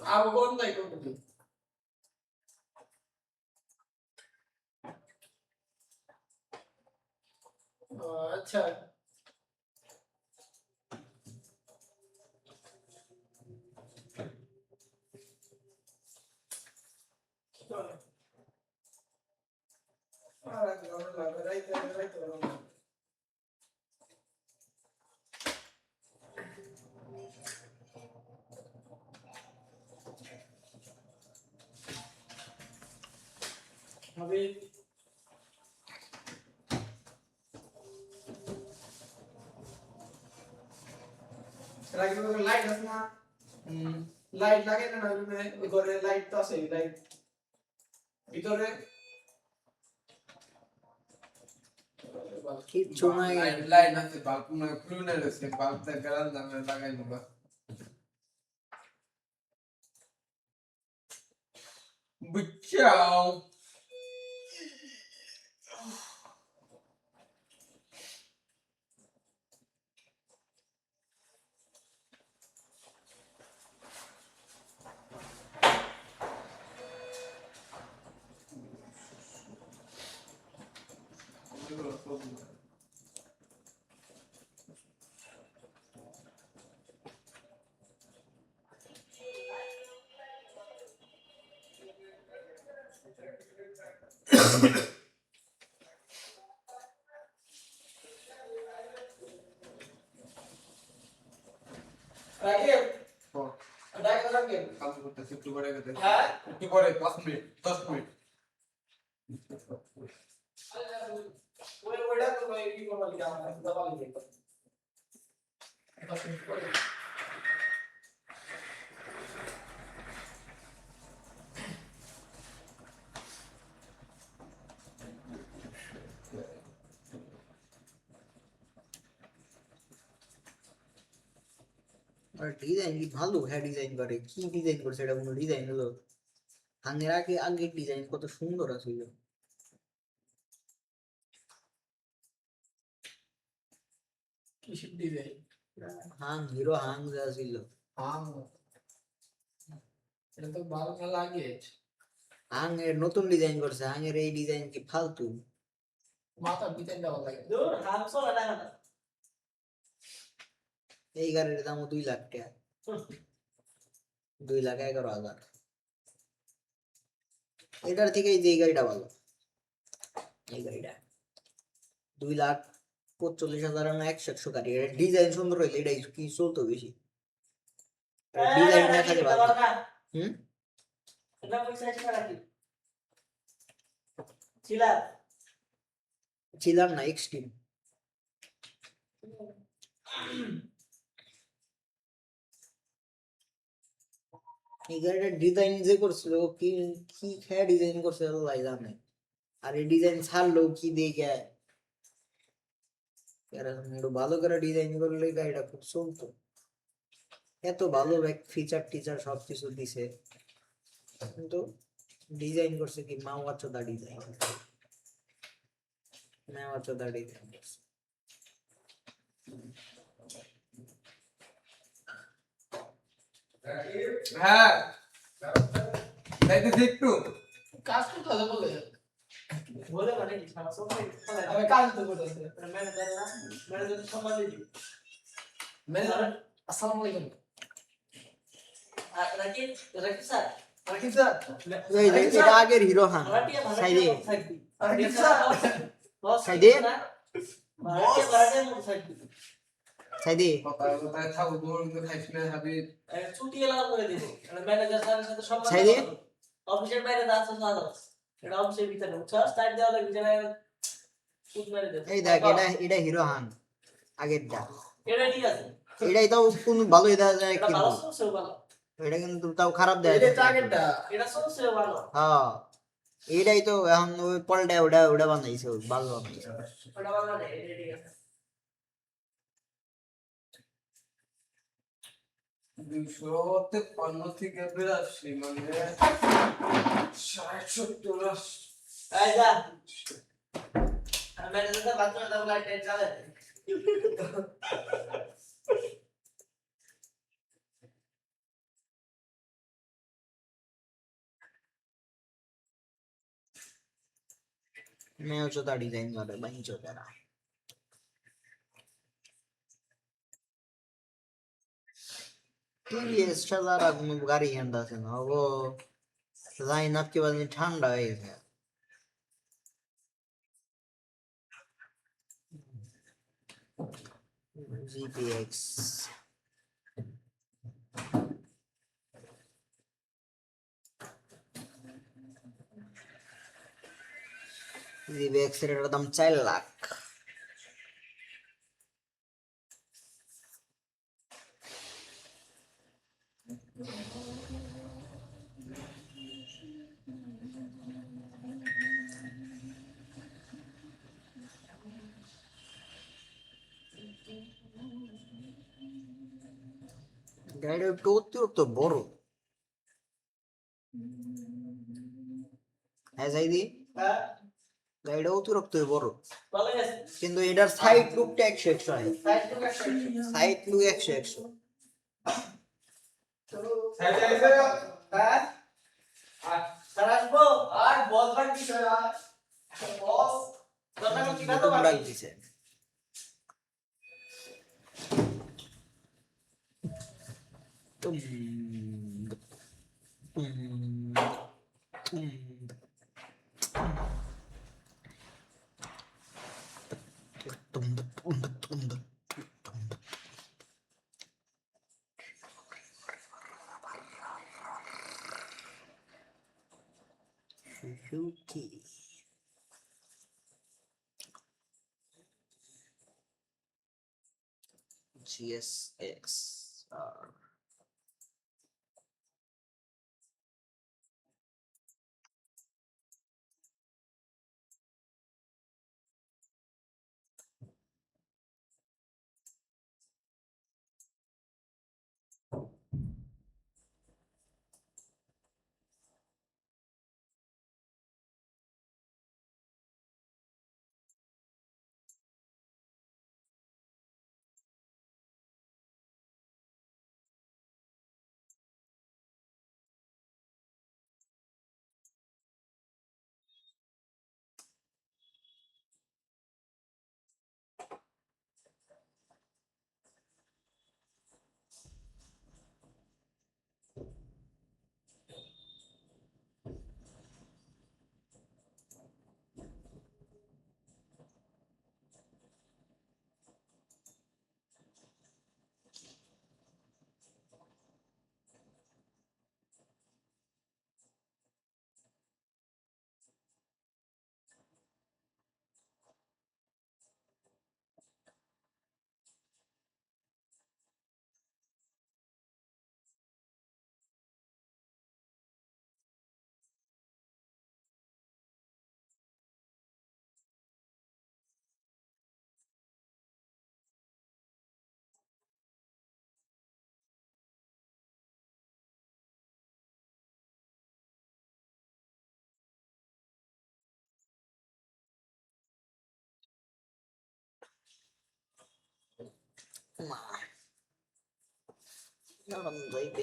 S1: আব কোন নাই কোন আচ্ছা अभी রাখি লাইট আছে না লাইট লাগে না রুমে ওই ঘরে লাইট তো আছে লাইট ভিতরে
S3: কিচ্ছু নাই।
S4: লাইন আছে বাল্ব না ক্লুনার আছে বাল্বটা গেলাম না লাগাই দিবা বুঝাও
S1: রাখি ডাকে রাখি
S4: কাজ করতেছি একটু পরে গেছে
S1: হ্যাঁ
S4: একটু পরে 5 মিনিট 10 মিনিট
S1: ওইটা তো কি করবো কি আমার দাবা লিখে
S3: আর ডিজাইন কি ভালো, হ্যাঁ ডিজাইন করে, কি ডিজাইন করছে, এটা কোনো ডিজাইন হলো? হাঙ্গের আগে আগের ডিজাইন কত সুন্দর আছিল।
S1: কিসের ডিজাইন
S3: হাং হিরো হাং যা ছিল,
S1: আম এটা তো ভালো না লাগে
S3: হাং এর নতুন ডিজাইন করছে, হাং এর এই ডিজাইন কি ফালতু।
S1: মাথা ডিজাইন দেওয়া লাগে দূর হামসো না না
S3: এই গাড়ির দাম 2 লাখ টাকা, 2,11,000। এটার থেকে এই যে এই গাড়িটা ভালো, এই গাড়িটা 2,45,000 না 100 গাড়ি, এটা ডিজাইন সুন্দর হইলে এটাই কি চলতো বেশি, ডিজাইন না থাকে ভালো। হুম,
S2: এটা পয়সা আছে নাকি ছিলা
S3: ছিলাম না এক্সট্রিম। এই গাড়িটার ডিজাইন যে করছিল, কি কি খেয়ে ডিজাইন করছে আল্লাহ জানে। আর এই ডিজাইন ছাড়লো কি দেখে, এরকম একটু ভালো করে ডিজাইন করলে গাড়িটা খুব চলতো। এত ভালো ফিচার টিচার সবকিছু দিছে, কিন্তু ডিজাইন করছে কি মাওয়া চোদা ডিজাইন, মাওয়া চোদা ডিজাইন করছে।
S4: হ্যাঁ যাইতেছি একটু।
S1: কাজ করতে হবে বলে
S2: বলে মানে কি সারা সব
S1: আমি কাজ তো করতেছি
S2: ম্যানেজার না ম্যানেজার সম্মান দিবি
S1: ম্যানেজার আসসালামু আলাইকুম
S2: রাকিব রাকিব স্যার
S1: রাকিব স্যার
S3: এই যে এটা আগের হিরো হাং
S2: ভাড়াটিয়া
S3: সাইদে,
S2: থাকবি
S1: রাকিব স্যার
S2: বস
S3: সাইদে
S2: ভাড়াটিয়া মতো থাকবি
S3: সাইদে
S4: কথায় কথায় থাকো, তোমার কিন্তু খাইছ না খাবি।
S2: ছুটি এলাকা করে দিব ম্যানেজার স্যারের সাথে সম্মান
S3: সাইদে?
S2: অফিসের বাইরে দাঁড়াচ্ছে সাদা এটা অফিসের ভিতরে বুঝছস টাইট দেওয়া লাগবে যেন সুদ মেরে দেবে
S3: এই দেখ এটা হিরো হাং আগেরটা,
S2: এটা ঠিক আছে
S3: এটাই তাও কোন ভালো দেখা যায়
S2: এটা
S3: কিন্তু,
S2: ভালো চলছে ভালো
S3: এটা কিন্তু তাও খারাপ দেখা
S1: এটা
S3: যায়।
S1: টার্গেটটা
S2: এটা চলছে ভালো
S3: হ্যাঁ এটাই তো এখন ওই পলটা ওটা ওটা বানাইছে, ভালো বানাইছে।
S2: ওটা ভালো না এটা ঠিক আছে
S4: 253 থেকে 82 মানে 60-70।
S2: এই যা ম্যানেজার বাথরুমে দাও লাইট জ্বালে
S3: मैं चौथा डिजाइन वाले बनी चौथा टीवीएस चला रहा हूँ गाड़ी अंदर से ना वो लाइन अप के बाद में ठंडा है इसे GPX GPX এর দাম 4 লাখ। গাড়িটা একটু অতিরিক্ত বড়, হ্যাঁ যাইদি
S2: হ্যাঁ
S3: গাড়িটা অতিরিক্ত বড়,
S2: ভালো গেছে
S3: কিন্তু এটার সাইড লুকটা 100 হয়,
S2: সাইড টু কাছে
S3: সাইড লুক 100
S1: সাইডে এসে হ্যাঁ
S2: স্যার আসবো
S1: আর বল ভাই কি হয় বস
S2: দরকার কি না তো
S3: নতুন
S2: বাকি
S3: বাইক দিছে। তুম তুম তুম তুম তুম তুম Suzuki GSX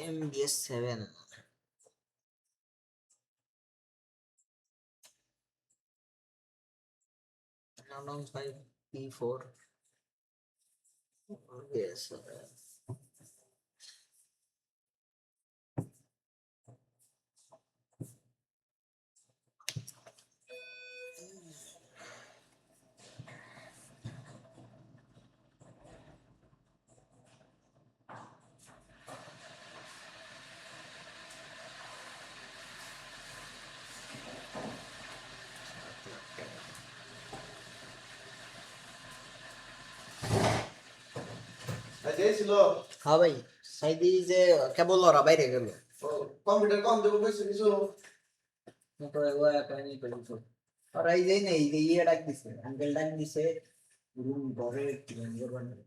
S3: MBS7 announced by P4. Yes.
S1: আজকে ছিল
S3: হ্যাঁ ভাই সাইদি যে কেবল ওরা বাইরে গেল
S1: কম্পিউটার কম দেবো কইছে কিছু
S3: মোটর এগো একাই পেলিছো আর এই যে নেই যে ইয়ে ডাক দিছে আঙ্কেল ডাক দিছে রুম ঘরে রেঞ্জার বানাবে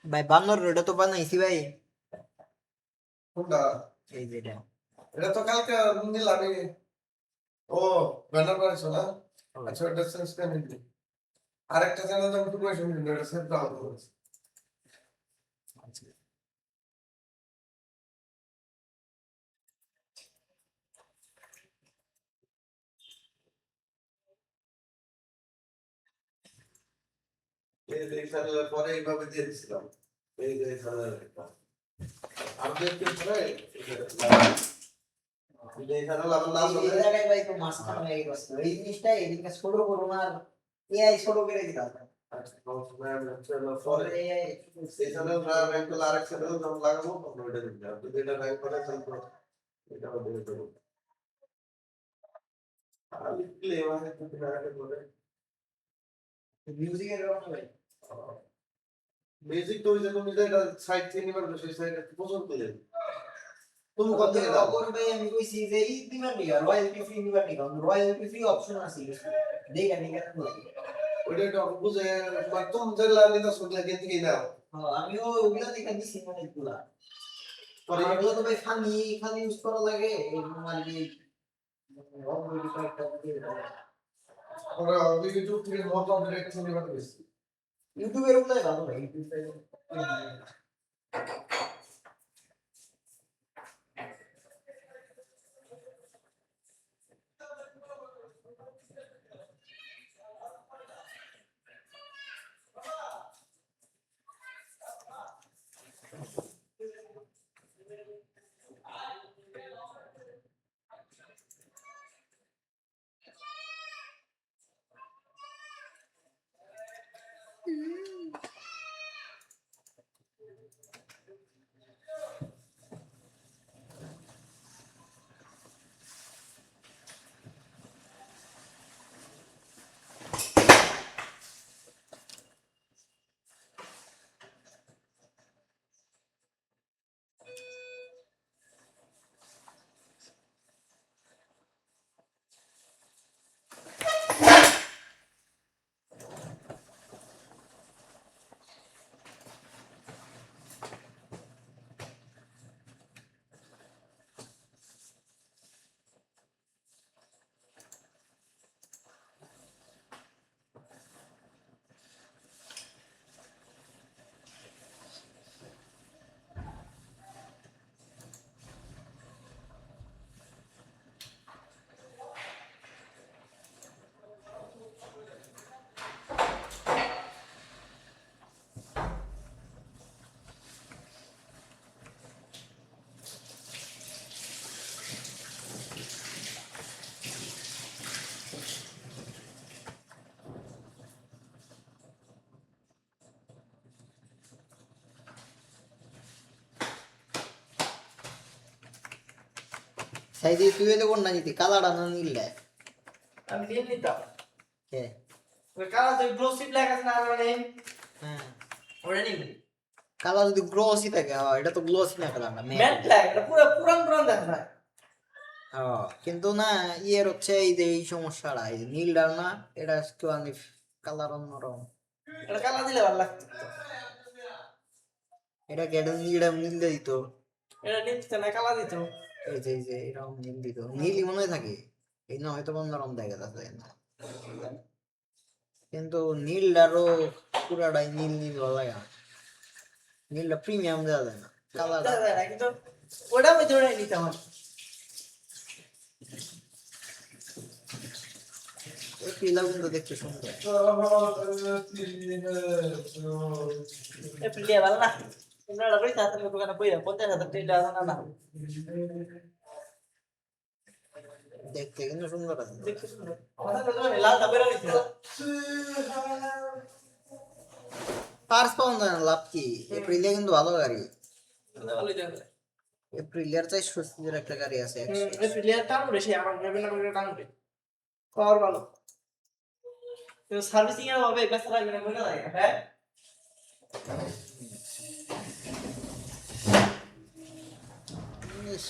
S3: ভাই বান্নর রোডে তো বানাইছি ভাই
S1: কোনটা
S3: এই যেটা
S1: এটা তো কালকে নিলাম ও ব্যানার বানাইছো না আচ্ছা এটা সেন্স করে নিবি আরেকটা চ্যানেল আমি টুকু এসে নিবি এটা সেভ দাও করেছে এই যে চ্যানেলের পরে এইভাবে দিয়ে দিছিলাম এই যে চ্যানেলের আপডেট করে পরে এই চ্যানেল আমার নাম
S3: এই
S1: হবে
S3: জায়গায় ভাই তো মাঝখানে হয়ে গেছে এই জিনিসটা এদিকে ছোট করো না আর এআই ছোট করে দিতে হবে
S1: পরে এই চ্যানেল র্যাঙ্ক করলে আরেক চ্যানেল নাম লাগাবো তখন ওইটা দিতে হবে যদি এটা র্যাঙ্ক করে তাহলে এটা হবে আর লিখলে মানে তুমি আরেকটা করে
S3: মিউজিকের কারণে ভাই
S1: বেসিক তো ওই যে তুমি যেটা সাইট থেকে নিবার সেই সাইটটা পছন্দ করে তুমি কত থেকে দাও
S3: করবে আমি কইছি যে এই দিবার নিগা রয়্যালটি ফ্রি নিবার নিগা রয়্যালটি ফ্রি অপশন আছে দেখা নিগা
S1: ওইটা একটু বুঝে মানে তুমি যেগুলা নিতে শুনলে কিন্তু কি নাও
S3: হ্যাঁ আমিও ওগুলা দেখা দিছি অনেকগুলা
S1: পরে
S3: এগুলো তো ভাই ফানি খালি ইউজ করা লাগে এরকম আর কি অলরেডি কয়েকটা দিয়ে দেয়
S1: পরে ইউটিউব থেকে মত ডিরেক্ট শুনে কথা বেশি
S3: ইউটিউবের উপরে ভালো ভাই ইউটিউবে সাইদি তুই হইলে কোন না নিতি কালাটা না নিলে
S2: আমি নিয়ে নিতাম
S3: কে
S2: ওই কালা যে গ্লোসি ব্ল্যাক আছে না মানে
S3: হ্যাঁ
S2: ওটা নিবি
S3: কালা যদি গ্লোসি থাকে এটা তো গ্লোসি না কালারটা
S2: ম্যাট ব্ল্যাক এটা পুরো পুরান পুরান দেখা যায়
S3: কিন্তু না ইয়ের হচ্ছে এই যে এই সমস্যাটা এই নীলটা না এটা একটু কালার অন্যরকম
S2: এটা কালা দিলে ভালো লাগতো
S3: এটা কেটে নীলটা নীল দিয়ে দিত
S2: এটা নিতে না কালা দিত
S3: এই যে এরকম নীল দিত নীলই মনে হয় থাকে এই না হয়তো অন্যরকম দেখা যাচ্ছে না কিন্তু নীলটারও পুরাটাই নীল নীল ভালো লাগে না। নীলটা প্রিমিয়াম দেওয়া যায় না কালার
S2: কিন্তু ওটা আমি ধরে নিতাম
S3: এই পিলা কিন্তু দেখতে সুন্দর
S2: এপ্রিল ভালো না তোমরা রবি তাতে দোকানে কইরা 50,000 টাকা না না
S3: দেখতে কিন্তু সুন্দর আছে
S2: দেখতে সুন্দর আমাদের দোকানে লালটা বের হইছে
S3: পার্স পাউন্ড না লাভ কি এপ্রিলে কিন্তু ভালো গাড়ি
S2: ভালো জায়গা
S3: এপ্রিলের 400 একটা গাড়ি আছে
S2: এপ্রিল এর টান উঠে সে আমার বিভিন্ন করে টান উঠে পাওয়ার ভালো তো সার্ভিসিং এর হবে ব্যস্ত লাগবে না বলে লাগে হ্যাঁ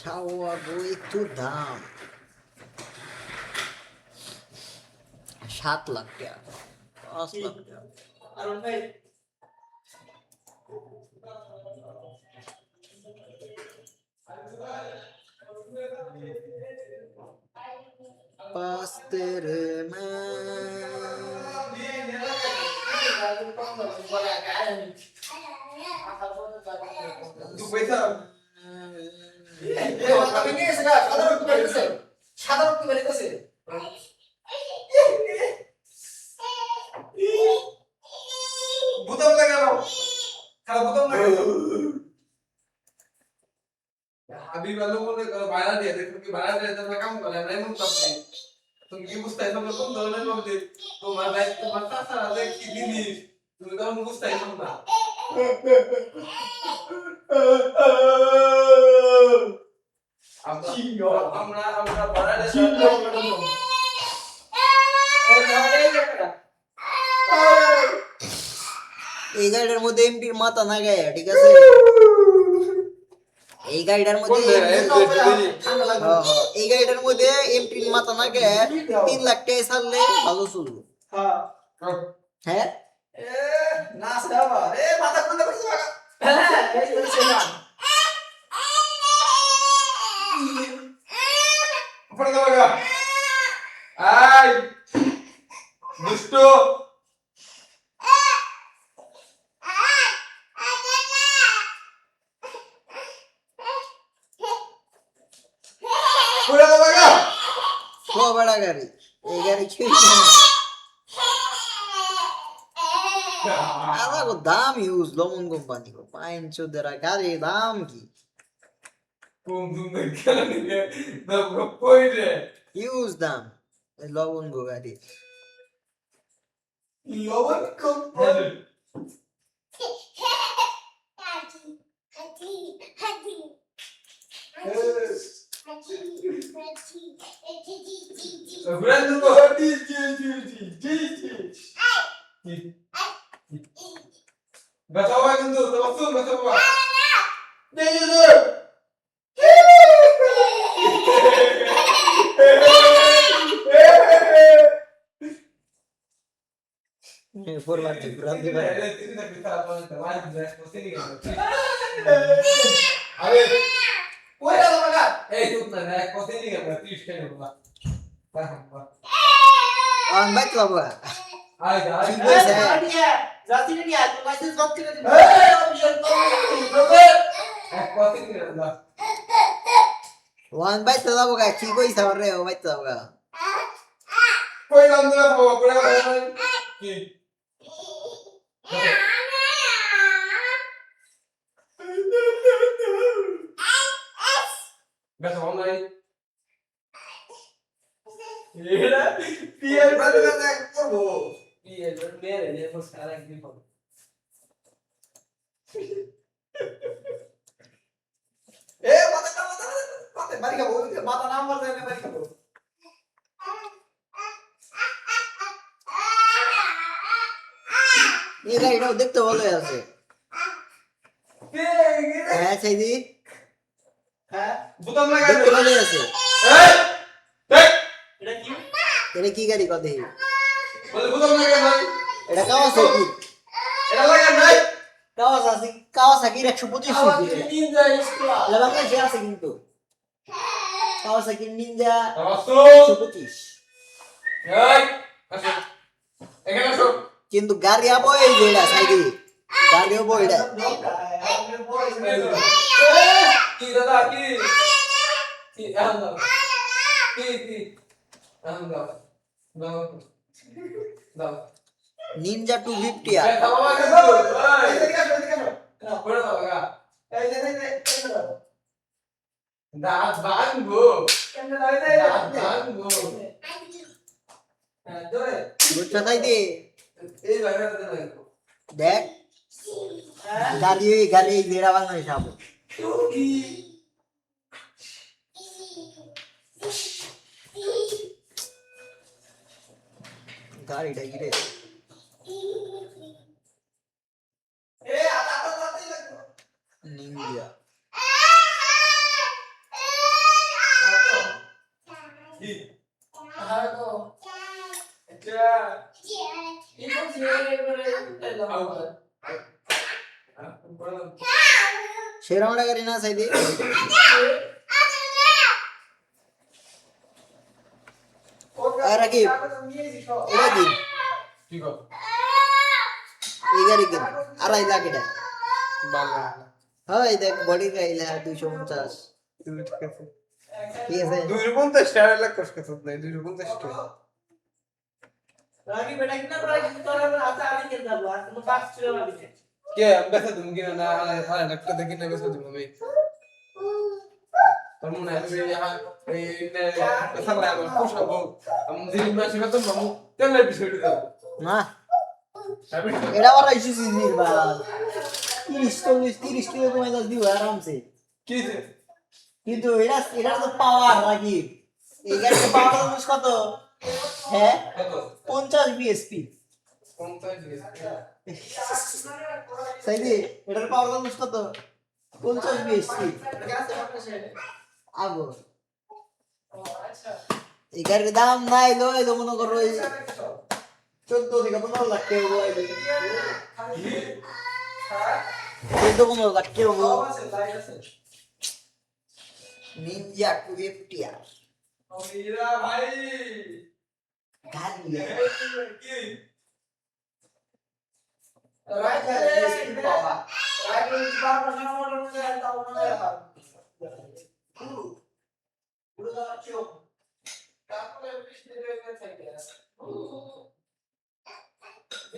S3: শাওয়া বই একটু দাম 7 লাখ টাকা 5 লাখ টাকা
S2: আর ভাই
S3: पास तेरे मैं
S1: তুই পয়সা আমি নিয়ে এসে সাদা রক্ত বেরিয়েছে বুতাম লাগানো খারাপ বুতাম লাগানো अभी वालों को भाड़ा दिया थे क्योंकि भाड़ा दिया था मैं काम कर रहा नहीं मुझे तब तुम की पूछता है तुम लोग तुम दोनों लोग दे तो मैं तो मरता था अरे कितनी नहीं तुम तो हम पूछता है तुम ना আমরা ভাড়া দিয়েছি
S3: এই গাড়িটার মধ্যে এমপির মাথা না গায়ে ঠিক আছে এই গাড়িটার মধ্যে এই গাড়িটার মধ্যে এমপির মাথা না গায়ে 3 লাখ টাকা ছাড়লে ভালো চলবে হ্যাঁ
S1: না সাবা এ মাথা কোন করছিস
S2: হ্যাঁ এই বলছে না
S1: পড়ে দাও আই দুষ্টু পড়ে দাও
S3: ও বড় গাড়ি এই গাড়ি কি আলাগো দাম ইউজ লমন কোম্পানি কো 500 দেরা গাড়ি দাম কি
S1: তুম তুম কেন নিয়ে দাও কই রে
S3: ইউজ দাম লবণ গো গাড়ি
S1: লবণ কোম্পানি ঘুরান দেবো বেসাবা কিন্তু তোমার চুল বেসাবা
S3: ফোরবার ঘুরান দিবে
S1: আরে কই গেল বাগা এই চুপ না এক কথা নিয়ে গেল 30 টাকা বাবা
S3: অন বাইক বাবা
S1: আই আই
S3: ঠিক হয়েছে
S2: জাতি নিয়ে আয় তো লাইসেন্স বাদ করে দিবি
S1: এক কথা নিয়ে গেল
S3: ওয়ান বাইক তো যাবো গা কি কইছ রে ও বাইক যাবো গা
S1: কই নাম দিলা বাবা পড়ে কি বেশ অনলাইন এরা পিএল বাদে করব পিএল মেরে যে বস সারা একদিন হবে এ মাথা বাড়ি খাবো মাথা নাম্বার দেয় না বাড়ি খাবো
S3: এটাও দেখতে ভালো আছে
S1: কে
S3: হ্যাঁ সাইদি
S2: হ্যাঁ
S1: বুতাম লাগাই
S3: দেখতে ভালো আছে
S1: এই দেখ
S2: এটা কি
S3: এটা কি গাড়ি কত
S1: বলে বুতাম লাগাই ভাই
S3: এটা কাওয়াসাকি
S1: এটা লাগাই নাই
S3: কাওয়াসাকির 125
S2: আবার
S3: সিসি
S2: নিনজা এক্সট্রা
S3: এটা বাংলাদেশে আছে কিন্তু কাওয়াসাকি নিনজা
S1: আসো
S3: 125
S1: এই আসো এখানে আসো
S3: কিন্তু গাড়ি আবো এই যে এটা সাইদি গাড়ি আবো এটা
S1: কি দাদা কি কি আনন্দ কি আনন্দ দাও দাও
S3: নিনজা 250 আর
S1: বাবা গেছো এই এদিকে আসো না পড়ে দাও গা এই দাঁত ভাঙবো
S2: কেমনে লাগে
S1: দাঁত ভাঙবো হ্যাঁ ধরে
S3: বুঝছো সাইদি
S1: এই লাগাতে দেন
S3: দেখ গাড়ি যেটা বাংলাদেশে আবো
S1: কি
S3: গাড়িটা কি রে
S1: এ আটা তাতেই লাগবে
S3: নিনজা
S1: কি
S2: হ্যাঁ তো
S1: এটা
S2: এই কোন সিরিয়ালে করে
S1: আউ
S2: এলাম
S1: পড়লাম
S3: সেরামটা গাড়ি না সাইদি আর কি এটা কি
S1: কি গো
S3: এই গাড়ি কি 2.5 লাখ এটা
S1: বাংলা
S3: হয় দেখ বডি গাইলা 250 ঠিক আছে
S1: 250 টাকা লাগ কষ্ট করতে নাই 250 টাকা
S2: রাগি বেটা কিনা প্রায় কিন্তু তোর হাতে আমি কে যাব আর কোনো কাজ ছিল না দিতে
S1: কে বেসা তুমি কিনা না আরে ডাক্তার দেখি না বেসা তুমি আমি তোর মনে হয় এই বেসা লাগবে পোষাবো আমি দিন মাসে বেতন পাবো তেলের বিষয়টা দাও
S3: না
S1: আমি
S3: এটা আবার ইস্যু সিজির বা 30 কিলো কমে দাস দিও আরামসে
S1: কি
S3: কিন্তু এটা তো পাওয়ার নাকি এই গাড়িতে পাওয়ার কত হ্যাঁ
S1: কত
S3: 50 বিএসপি
S1: 50 দিয়েছে
S3: সাইদি এটার পাওয়ার কত 50 বিএসপি আগো
S2: আচ্ছা
S3: এই গাড়ির দাম নাই লইলো মনে করো 14 থেকে 15 লাখ টাকা হইবে 14-15 লাখ টাকা হইবে
S1: আছে লাইট আছে
S3: নিনজা 250 আর
S1: ওইরা ভাই
S3: গাড়ি
S1: কি
S2: রাইট সাইড বাবা রাইট বাবা না মোটর মধ্যে দাও না পুরো দাও চোখ তারপরে বৃষ্টি রেখে থাকে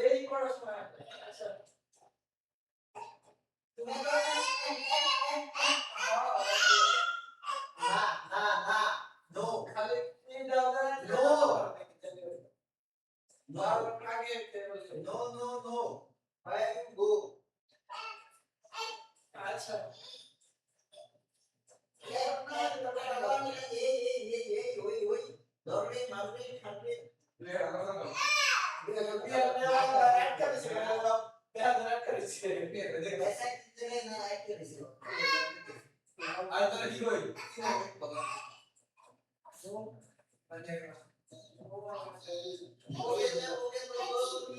S2: এই পড়াশোনা আচ্ছা তুমি না নো খালি কি দাও নো নো আগে no no no I go আচ্ছা
S3: ওই ধরবে মারবে
S1: আর তাহলে কি কই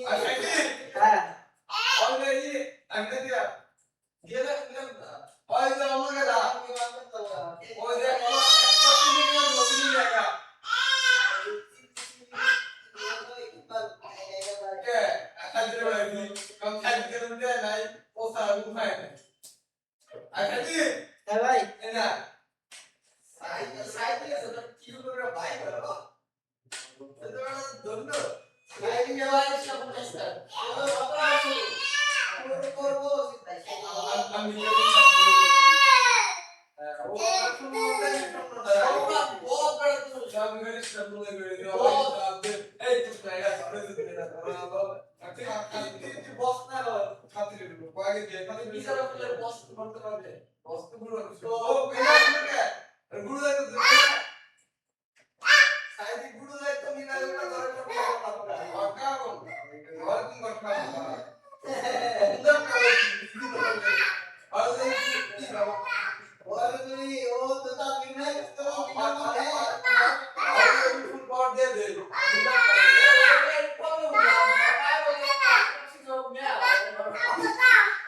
S1: আর খাইতে
S2: হ্যাঁ
S1: অলরেডি আমি দিয়া দিয়ে দে ওই যে আমাকে দা ওই যে কতদিন লাগা কে খাইতে ভাই কম খাইতে দে নাই ও সারা দিন খায় না আর খাইতে
S2: হ্যাঁ ভাই
S1: এনা সাইতে কি করে ভাই করো দন্ড আমি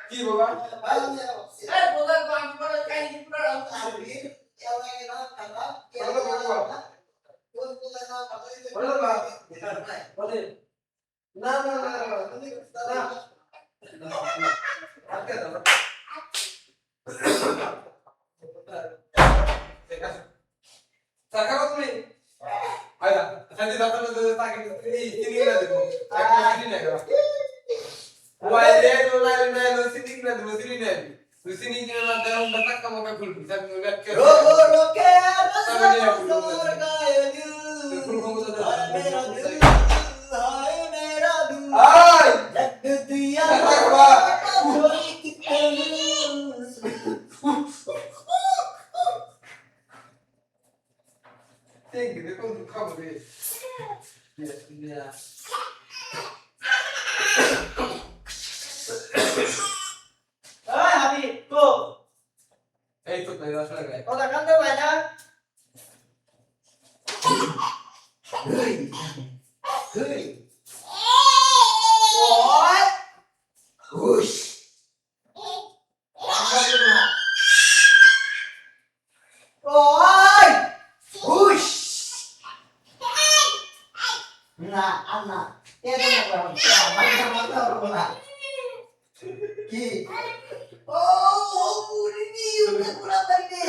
S1: কি বাবা বলে না না না না আজকে দাও ঠিক আছে টাকা কত নেই আয়া সাথে দাও তো টাকা এই তিন না দেবো টাকা কিনে না করা ওয়াই রে নো না না নো সিটিং না দেবো সিটিং না সিটিং কিনে না দাও না টাকা মকা ফুল সব ব্যাক করে
S3: रोके मेरा दिल
S1: আয়
S3: रख दिया
S1: টাকা Tem que ver quando acaba dele.
S2: ওই হাবি তো
S1: Ei, tu tá indo chegar.
S2: ওটা কান্দে ভাই না ওই
S3: खुश
S2: ওই
S3: खुश ना अन्ना ये तो क्या मत की ओ पूरी नहीं पूरा करके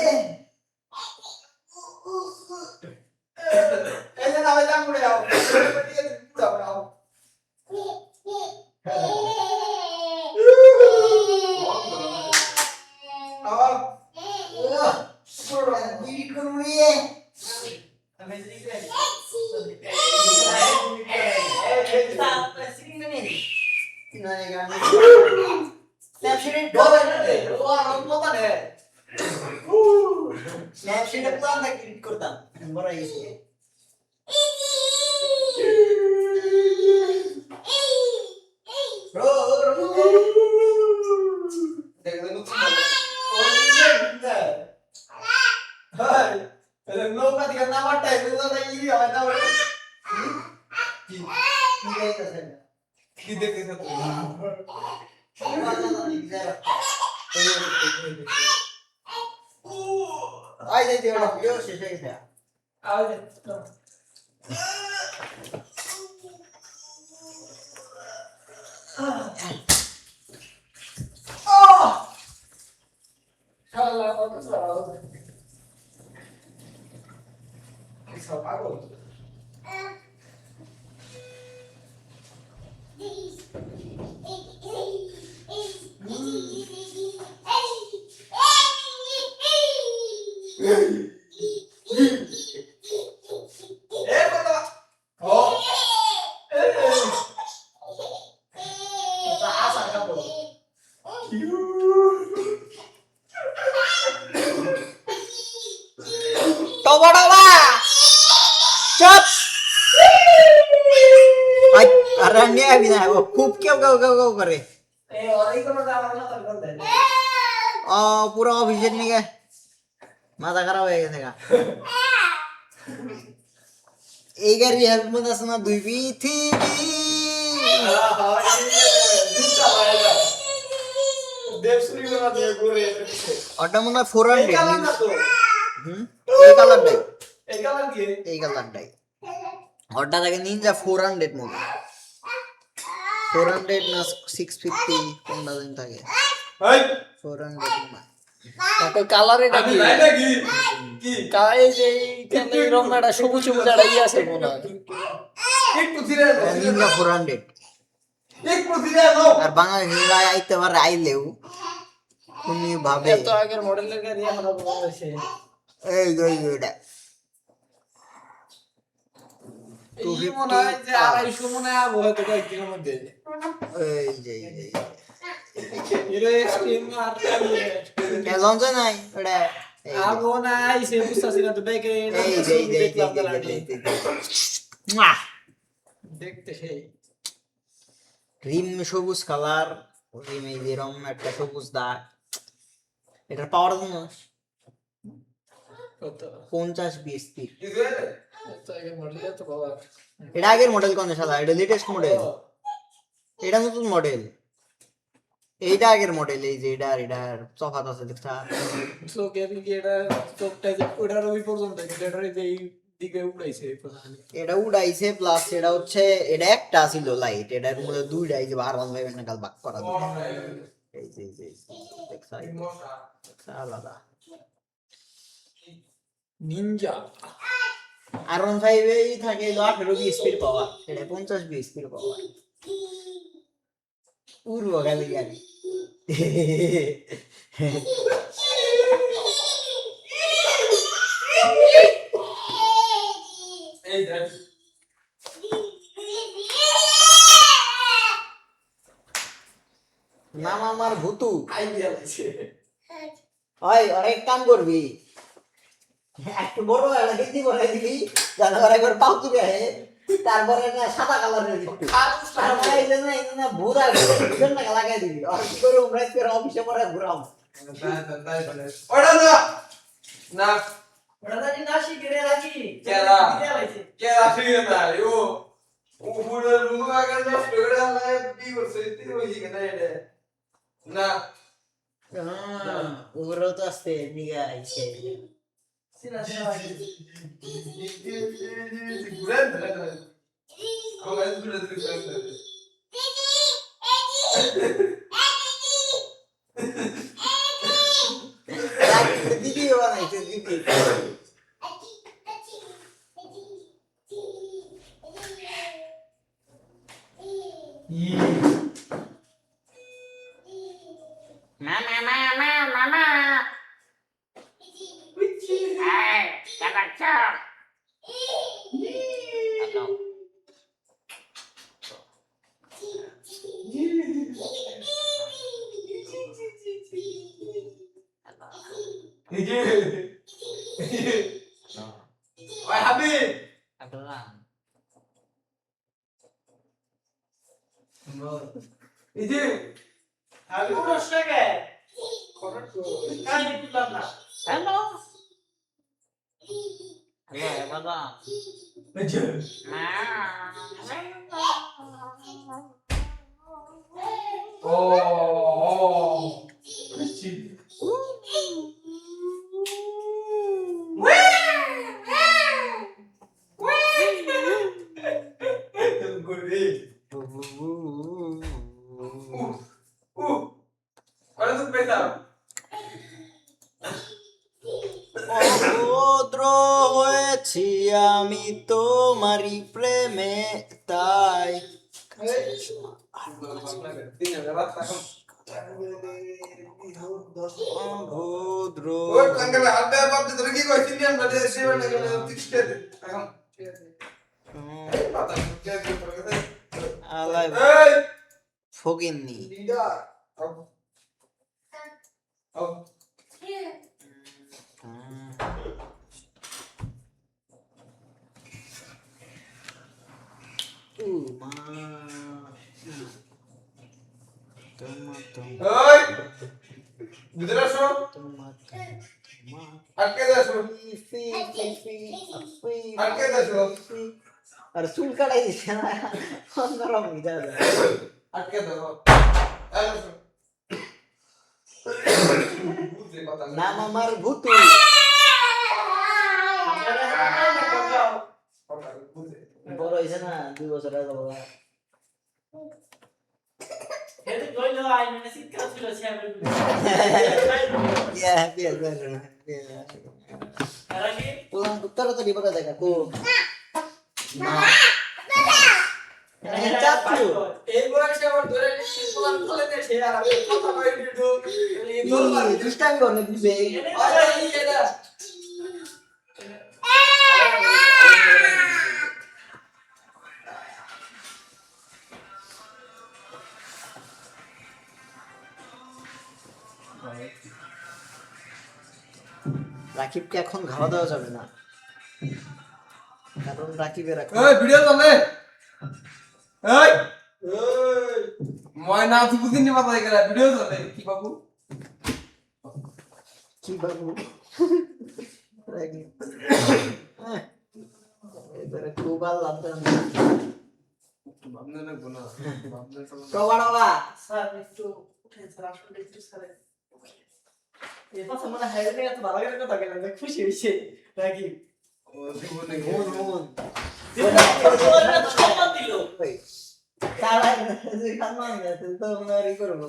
S2: এই যে নামে যাম করে যাও পুরা যাও
S3: दीदी करूँगी
S2: আমি যদি কে
S3: इन्होंने गाने
S2: স্ন্যাপশীট ডলে না রে ও আর মত না
S3: स्नैपचैट प्लान था क्लिक करता बड़ा इजी
S1: Tem que não
S2: লোক আদিকে নামাটাই বুঝা ইরি হয় না বলে
S3: की नहीं करते
S1: que देखे था तू.
S3: आई जाती है वीडियो शेष है क्या
S2: আও যে শালা কত সারা
S1: Que só pagou.
S3: Toba Toba चुप अरे अन्याय भी ना है वो खूब क्यों क्यों क्यों क्यों करे পুরো অফিসের নিকে মাথা খারাপ হয়ে গেছে গা। এই গাড়ি হেল্প মনে আছে না, দুই পৃথিবী ওটা মনে হয় 400। এই কালারটাই, এই কালারটাই ওটা থাকে নিনজা 400 মতো, 400 না 650 কোনটা দিন থাকে, 400 না।
S2: কালার এটা
S1: আমি
S2: কি
S1: নাই নাকি কি
S2: এই যে এই রংটা সবুজ সবুজ একটা ইয়ে আছে মনে হয়।
S1: একটু ধীরে নাও,
S3: নিনজা 400
S1: একটু ধীরে নাও।
S3: আর বাংলাদেশে আইতে পারে, আইলেও উনি ভাবে
S2: এত আগের মডেলের গাড়ি আমরা বলছে
S3: এই এটা
S2: এই মনে হয় যে 250 মনে হয় আবহাওয়া তো কয়েকদিনের মধ্যে
S3: এই যে
S2: এর এক্সট্রিম আর
S3: কেমন নাই ওটা,
S2: আবহাওয়া নাই সে বুঝতাছি না তো ব্যাকে
S3: এই যে
S2: দেখলাম দেখতে সেই
S3: রিম সবুজ কালার, রিম এই যে রং একটা সবুজ দাগ, এটার পাওয়ার জন্য
S2: কত
S3: 50 বিএসপি।
S1: কি ধীরে
S2: এত আগের মডেল তো বাবা
S3: এটা আগের মডেল কোন শালা, এটা লেটেস্ট মডেল, এটা নতুন মডেল, এইটা আগের মডেল। এই যে এটার তফাৎ আছে দেখছা,
S2: চোখে কি এটা চোখটা যে ওটার ওই পর্যন্ত এটার এই দিকে উড়াইছে
S3: এটা উড়াইছে প্লাস এটা হচ্ছে, এটা একটা ছিল লাইট, এটার মধ্যে দুইটা এই যে R1 ভাই না কাল বাক করা দিল। এই যে দেখছা দেখছা আলাদা
S2: নিনজা
S3: R1 5 এই থাকে 18 বিএসপি পাওয়ার, এটা 50 বিএসপি পাওয়ার, পূর্ব গালি গালি
S1: এই দেখ
S3: নাম আমার ভুতু।
S2: আইডিয়া লাগছে
S3: ওই অনেক কাম করবি, একটু বড় গেঞ্জি পরে দিবি, জানাবার একবার পাও তুলে তারপরে না সাদা কালারের একটু তারপরে এই যে না ভুরা দুজন না লাগাই দিবি, আর কি করে উমরা করে অফিসে পরে ঘুরাম।
S1: ওটা না না
S2: ওটা জানি না শিখে রাখি
S1: কেরা
S2: দিতে লাগছে
S1: কেরা ফিরে না ও উপরে রুম আগে নষ্ট করে আলাই কি করছে তুই ওই কেন এটা না
S3: ওগুলো তো আসতে নিয়ে আইছে।
S2: সিনা সিনা
S1: ঘুরে ধরে আমার ঘুরে ধরে
S3: দিদি বানাইছে দিদি। মামা মামা মামা
S1: ওই হাবিব এই যে
S2: আমি প্রশ্ন কে কাজ দিলাম না হ্যালো
S3: হ্যালো বাবা
S1: এই যে ও বুঝছি গুরি কত সুখ পেতাম
S3: অভদ্র হয়েছি আমি তোমারই প্রেমে, তাই অভদ্র
S1: ওই টাঙ্গালে হাত দেওয়ার পর তোর কি কইছিস নিয়ে আমরা দেশে বাড়ি গেলে টিকতে এখন পাতা কে দিতে
S3: আলাই
S1: এই
S3: ফকিন্নি।
S1: লিডার আও
S3: মা
S1: ওই ভিতরে আসো আটকে আসো আটকে আসো
S3: আর চুল কাটাই দিচ্ছে না অন্যরকম বিদায়
S1: আটকে দাও আসো বুঝে কথা না
S3: নাম আমার ভুতু
S1: বুঝে
S3: বড় হয়েছে না 2 বছর আগে বড়
S2: হেতু কইলো আই মানে শিক্ষা ছিল ছেলে
S3: হ্যাপি
S2: তারা কি
S3: পুরান উত্তর তো বিপদ দেখা কো না চাচ্ছু
S2: এইগুলো সে আবার ধরে নিয়ে কোন ফলে নে সে আর আমি কথা কই দিও এই দরবার
S3: দৃষ্টান্ত করলে দিবে
S2: আরে এই এটা
S3: রাকিবকে এখন খাওয়া দাওয়া যাবে না কারণ রাকিবের এখন
S1: ওই ভিডিও চলে এই ময়না তুই বুঝিনি নি মাথায় গেলা ভিডিও চলে কি বাবু
S3: কি বাবু রাকিব এবারে খুব ভালো লাগবে
S1: ভাবনা না গুনা ভাবনা তো
S3: কবাড়া
S2: স্যার একটু উঠে স্যার আসলে একটু স্যার এই কথা মনে হয় না এত ভালো করে কথা বলেন খুশি হইছে নাকি
S1: ও জীবনে
S3: মন মন
S2: সম্মান দিল
S3: তারা যে সম্মান দেয় তো মনে রি করব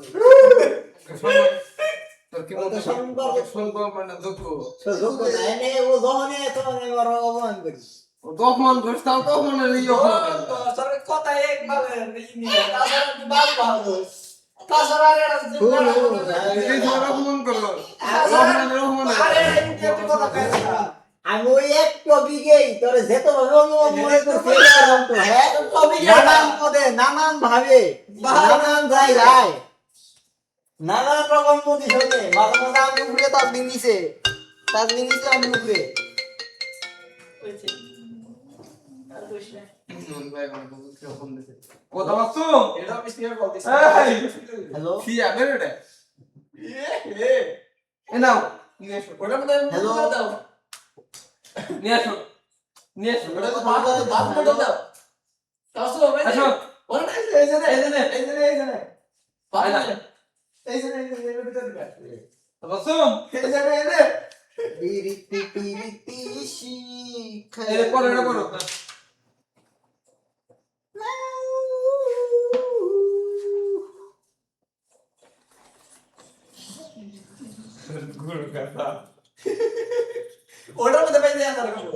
S1: তোর কি
S3: ও তো
S1: বলতে সম্পর্ক মানে দুঃখ
S3: যোগ্য নাই নে ও দহনে তো নে বড় অপমান করি
S1: ও দহমান ঘষতাও তো মনে নেই
S2: স্যার কথা একবার নিয়ে তাছাড়া কি বাল ভালো তাছাড়া আর
S1: এই ধর অপমান করো রহমান
S2: আরে এই কথা কই না
S3: আমি ওই এক টপিকেই তোরে যেত ভাবে অনুভব মনে করছি এরকম তো হ্যাঁ নানান পদে নানান ভাবে নানান জায়গায় নানান রকম প্রতিশোধে মাঝে মাঝে আমি উপরে তার নিচে আমি উপরে
S2: হইছে আর কইছ না
S1: কথা বাসু
S2: এটা আমি স্পিয়ার বলতেছি
S1: এই
S3: হ্যালো
S1: কি আবে রে এ নাও নিয়ে এসো
S2: ওটা মধ্যে
S3: হ্যালো
S2: দাও
S1: নিয়ে এসো নিয়ে এসো
S2: ওটা তো বাদ করে দাও কাসো ভাই
S1: আসো
S2: ওরা এই যে
S1: এই যে
S2: এই যে এই যে
S1: আয় না
S2: এই যে ভিতর দিবা
S1: বাসু
S2: এই যে এই যে
S3: বিরিতি বিরিতি শিখা
S1: এই করো এটা করো গুরু কথা
S2: ওটার মধ্যে বাইরে আসার করব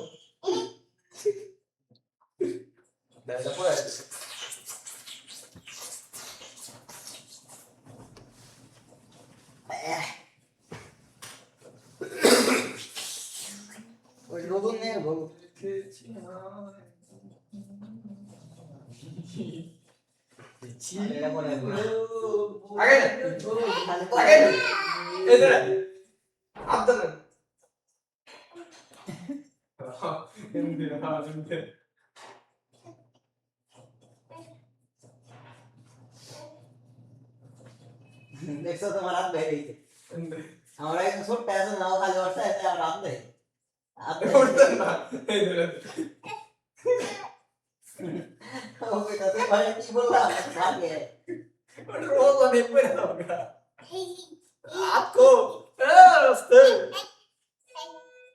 S2: দাদা পড়ে
S3: ওই নতুন নে বল
S1: আগে আগে এই যে আব্দুল হিন্দি হিন্দি
S3: দেখছো তোমার হাত বের হইছে আমরা একটু ছোট আছে নাও খালি ওরটা আছে আর রাত দেয়
S1: উঠতে না এই ধরে
S3: ওকে কাছে ভাই কি বললা ভাগে
S2: রোজ আমি পড়ে দাও आपको রাস্তে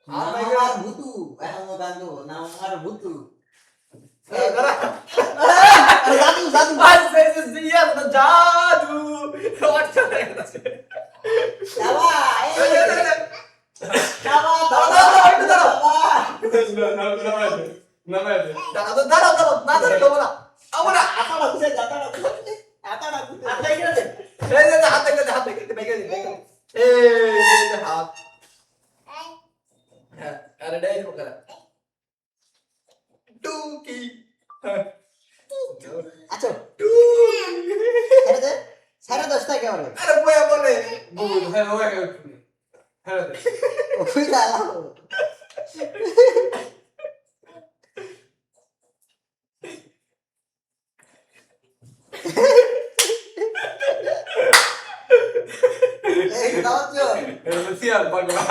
S3: আমার ভুতু এখন গান্ধো নাম আমার ভুতু
S2: দাঁড়া
S3: জাদু জাদু
S2: আজ সে দিয়া জাদু হোয়াট করে আছে
S3: বাবা এই বাবা
S2: দাঁড়াও না দাঁড়াও না আমরা
S3: আতাড়া বুঝে আতাড়া বুঝে
S2: হাত দেখে দে এই যে হাত দেখে দে বেগে দে এই যে হাত হ্যাঁ আরে ডাই করে টুকি
S3: আচ্ছা ছেড়ে দে সাড়ে 10 টাকা হবে
S2: আরে বয়া বলে
S1: বুঝ হ্যাঁ ওই হ্যাঁ
S3: ওই দাঁড়াও দাওছো
S1: সিয়ার পাগলা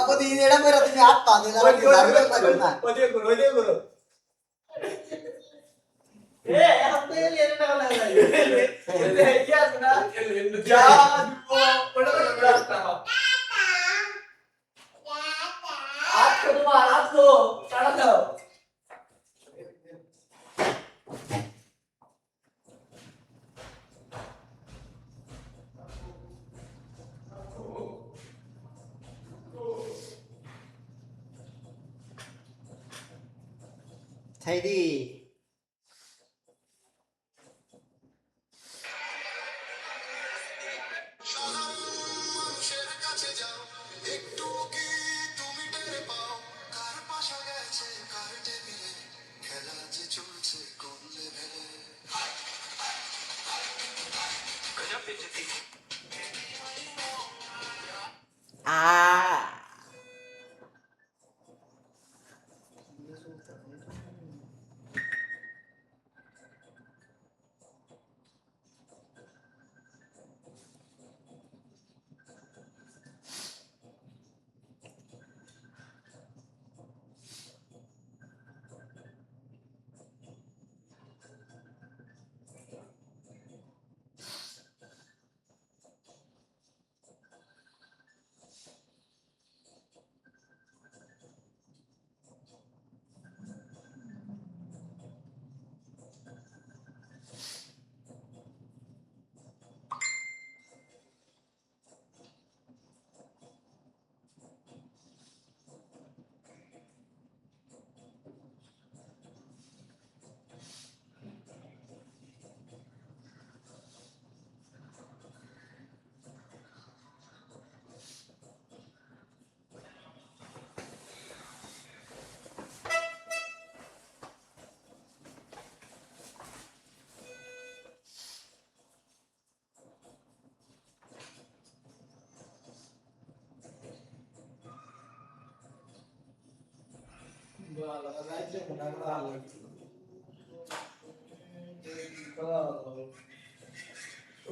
S3: প্রতিদিন এটা করে তুমি হাত পা দিলে আর কি জানবে না
S1: ওদিকে করো
S2: এ এখন তো এলিয়েন না বলা যায় এই কি আছে না যা দিব ওটা তো রাস্তা আজকে তোমার আজকে টাকা দাও
S3: থাইদি
S5: মানুষের কাছে যাও একটু কি তুমি টের পাও কার পাশা গেছে কার টেবিলে খেলা যে চলছে কোন লেভেলে
S3: আ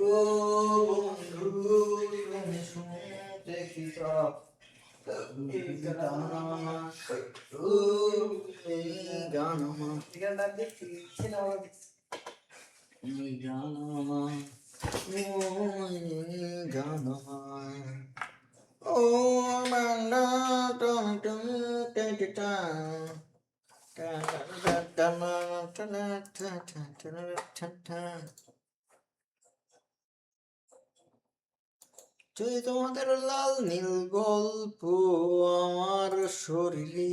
S3: ও বন্ধু তুমি শুনতে কি চাও এই গান আমার
S2: এখানটা দেখছি সিনেমা
S3: এই গান আমার ওই গান আমার ও মান্না টম টম টা যদি তোমাদের লাল নীল গল্প আমার শরীরে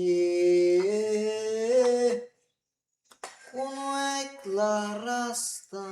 S3: কোন একলা রাস্তা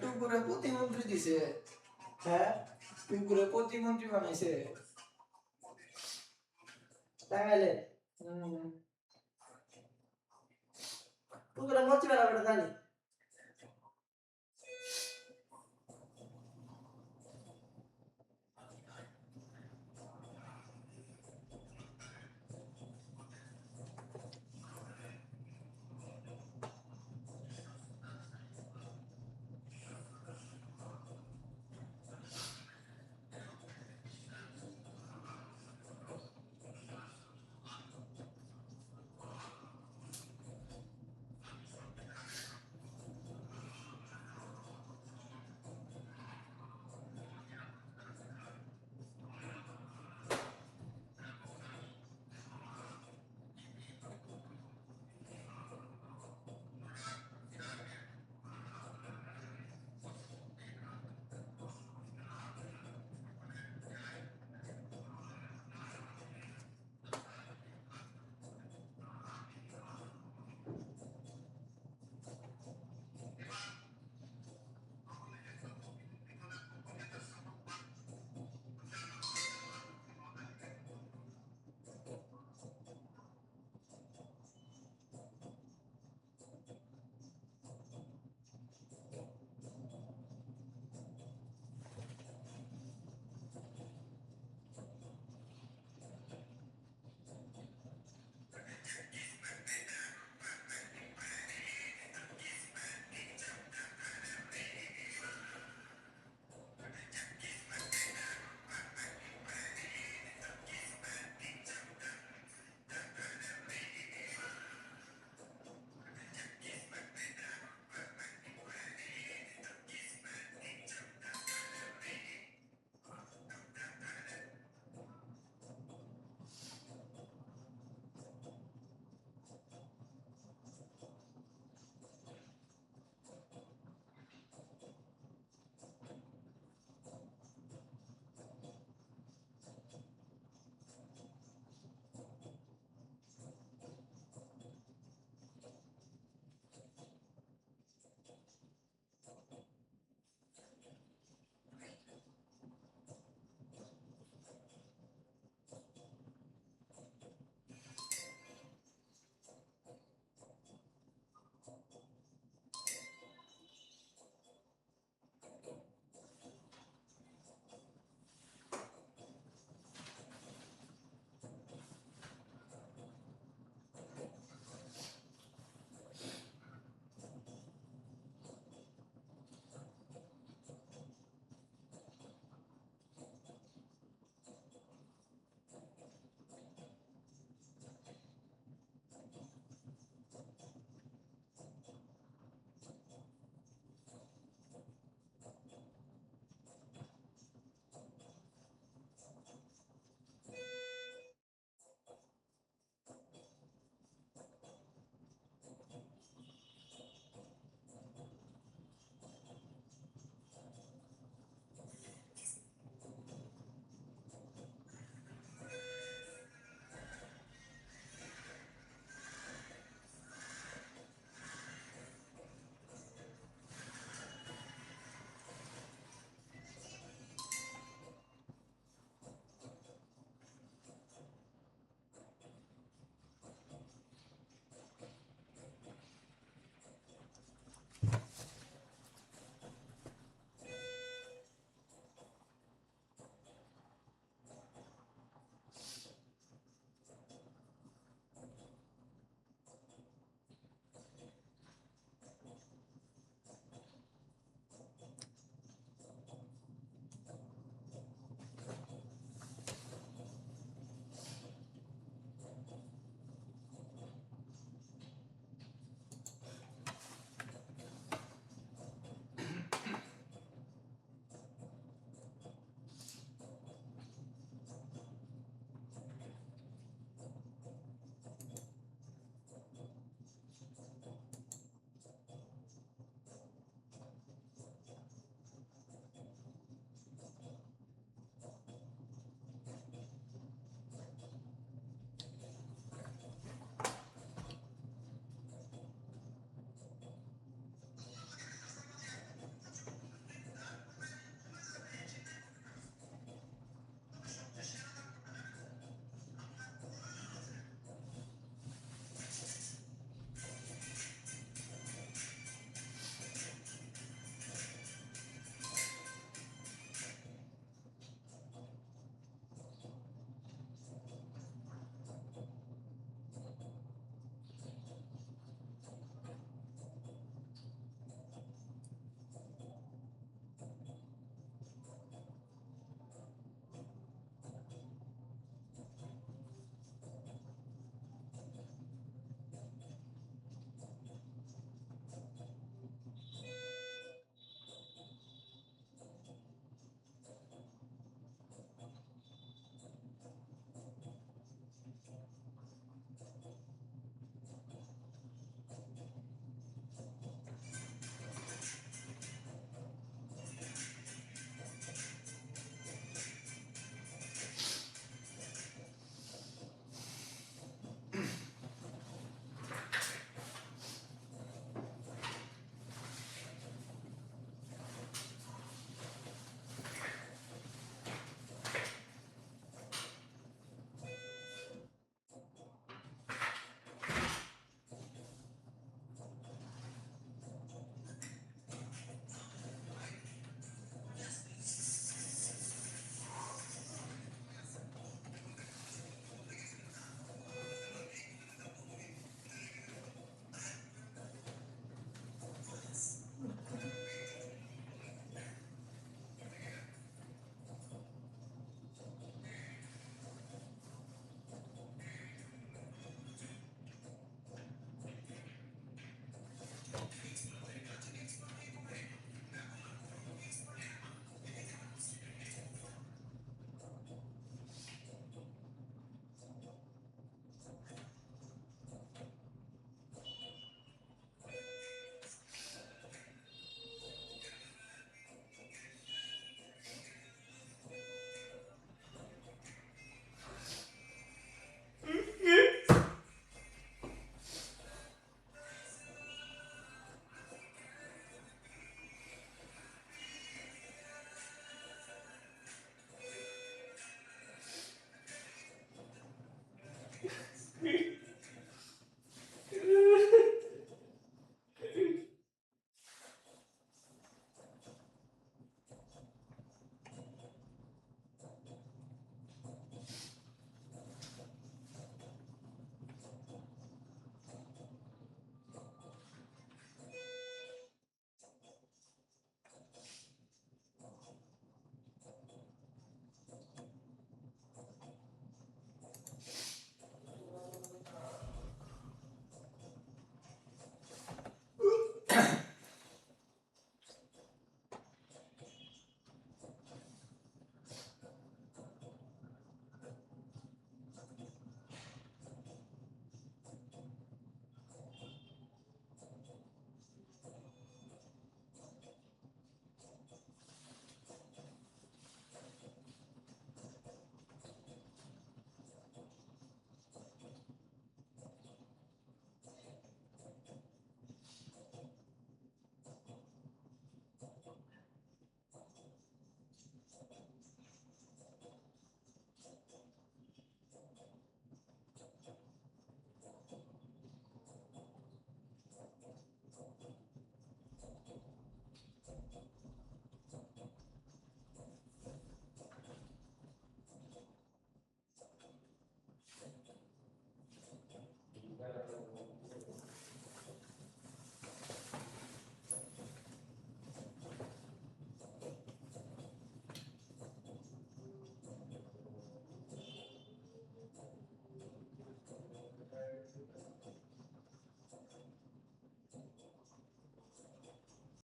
S2: টুকুরে প্রতিমন্ত্রী দিছে হ্যাঁ টুকুরে প্রতিমন্ত্রী বানাইছে তাহলে টুকুরে মন্ত্রী বানাবে জানি